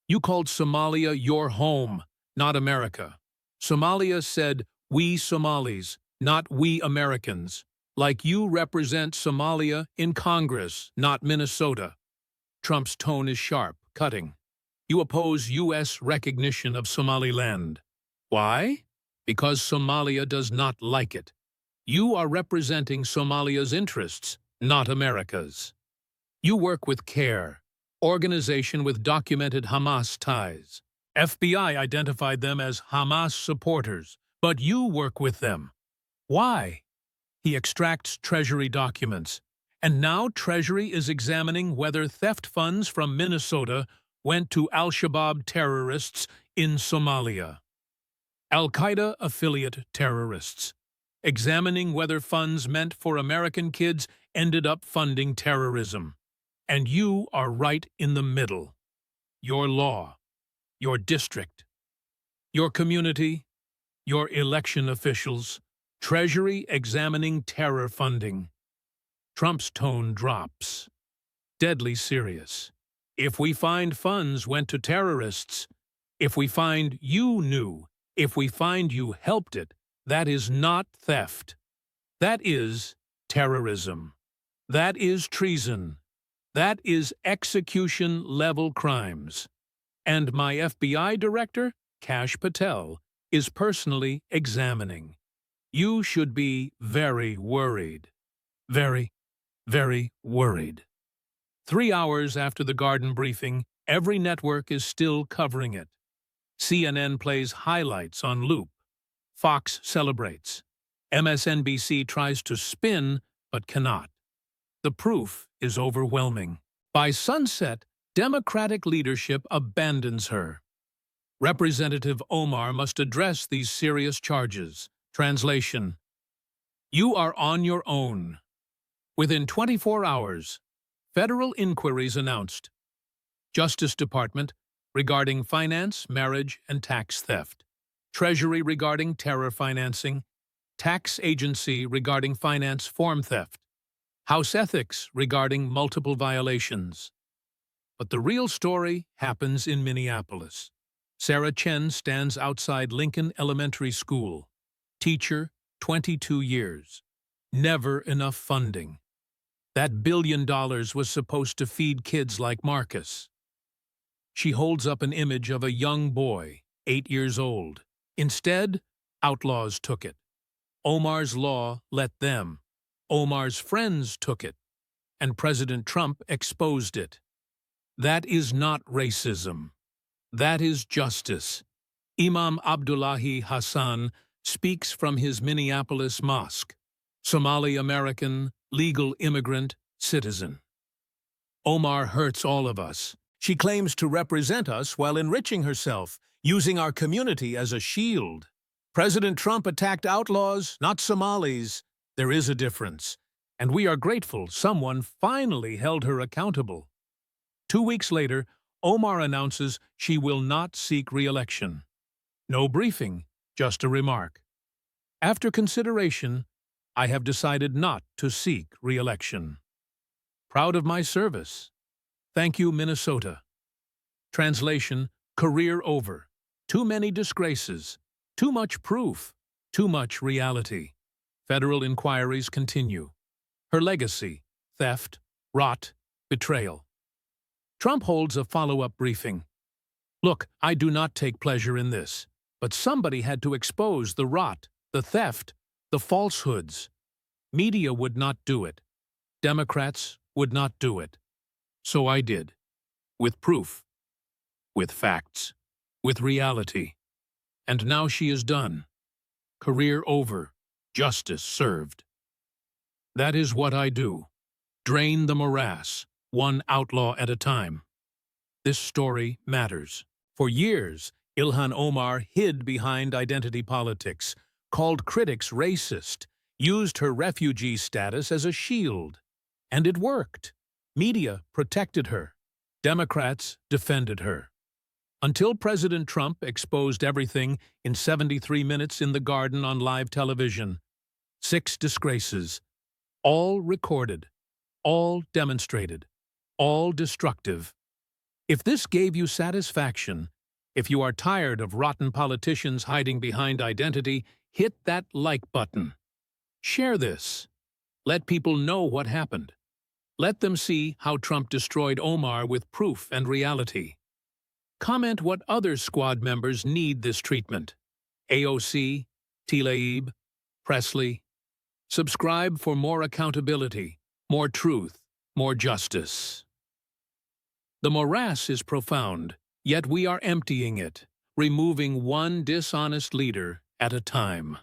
you called Somalia your home, not America. Somalia said, "We Somalis, not we Americans." Like you represent Somalia in Congress, not Minnesota. Trump's tone is sharp, cutting. You oppose U.S. recognition of Somaliland. Why? Because Somalia does not like it. You are representing Somalia's interests, not America's. You work with CARE, organization with documented Hamas ties. FBI identified them as Hamas supporters, but you work with them. Why? He extracts Treasury documents, and now Treasury is examining whether theft funds from Minnesota went to al-Shabaab terrorists in Somalia. Al-Qaeda affiliate terrorists, examining whether funds meant for American kids ended up funding terrorism. And you are right in the middle. Your law, your district, your community, your election officials, Treasury examining terror funding. Trump's tone drops. Deadly serious. If we find funds went to terrorists, if we find you knew, if we find you helped it, that is not theft. That is terrorism. That is treason. That is execution-level crimes. And my FBI director, Kash Patel, is personally examining. You should be very worried. Very, very worried. 3 hours after the Garden briefing, every network is still covering it. CNN plays highlights on loop. Fox celebrates. MSNBC tries to spin, but cannot. The proof is overwhelming. By sunset, Democratic leadership abandons her. Representative Omar must address these serious charges. Translation: You are on your own. Within 24 hours, federal inquiries announced. Justice Department regarding finance, marriage, and tax theft. Treasury regarding terror financing. Tax Agency regarding finance form theft. House Ethics regarding multiple violations. But the real story happens in Minneapolis. Sarah Chen stands outside Lincoln Elementary School. Teacher, 22 years. Never enough funding. That $1 billion was supposed to feed kids like Marcus. She holds up an image of a young boy, 8 years old. Instead, outlaws took it. Omar's law let them. Omar's friends took it. And President Trump exposed it. That is not racism. That is justice. Imam Abdullahi Hassan speaks from his Minneapolis mosque. Somali-American, legal immigrant, citizen. Omar hurts all of us. She claims to represent us while enriching herself, using our community as a shield. President Trump attacked outlaws, not Somalis. There is a difference. And we are grateful someone finally held her accountable. 2 weeks later, Omar announces she will not seek re-election. No briefing, just a remark. After consideration, I have decided not to seek re-election. Proud of my service. Thank you, Minnesota. Translation: Career over. Too many disgraces. Too much proof. Too much reality. Federal inquiries continue. Her legacy: theft, rot, betrayal. Trump holds a follow-up briefing. Look, I do not take pleasure in this, but somebody had to expose the rot, the theft, the falsehoods. Media would not do it. Democrats would not do it. So I did. With proof. With facts. With reality. And now she is done. Career over. Justice served. That is what I do. Drain the morass, one outlaw at a time. This story matters. For years, Ilhan Omar hid behind identity politics, called critics racist, used her refugee status as a shield. And it worked. Media protected her. Democrats defended her. Until President Trump exposed everything in 73 minutes in the Garden on live television. 6 disgraces. All recorded. All demonstrated. All destructive. If this gave you satisfaction, if you are tired of rotten politicians hiding behind identity, hit that like button. Share this. Let people know what happened. Let them see how Trump destroyed Omar with proof and reality. Comment what other squad members need this treatment. AOC, Tlaib, Presley. Subscribe for more accountability, more truth, more justice. The morass is profound, yet we are emptying it, removing one dishonest leader at a time.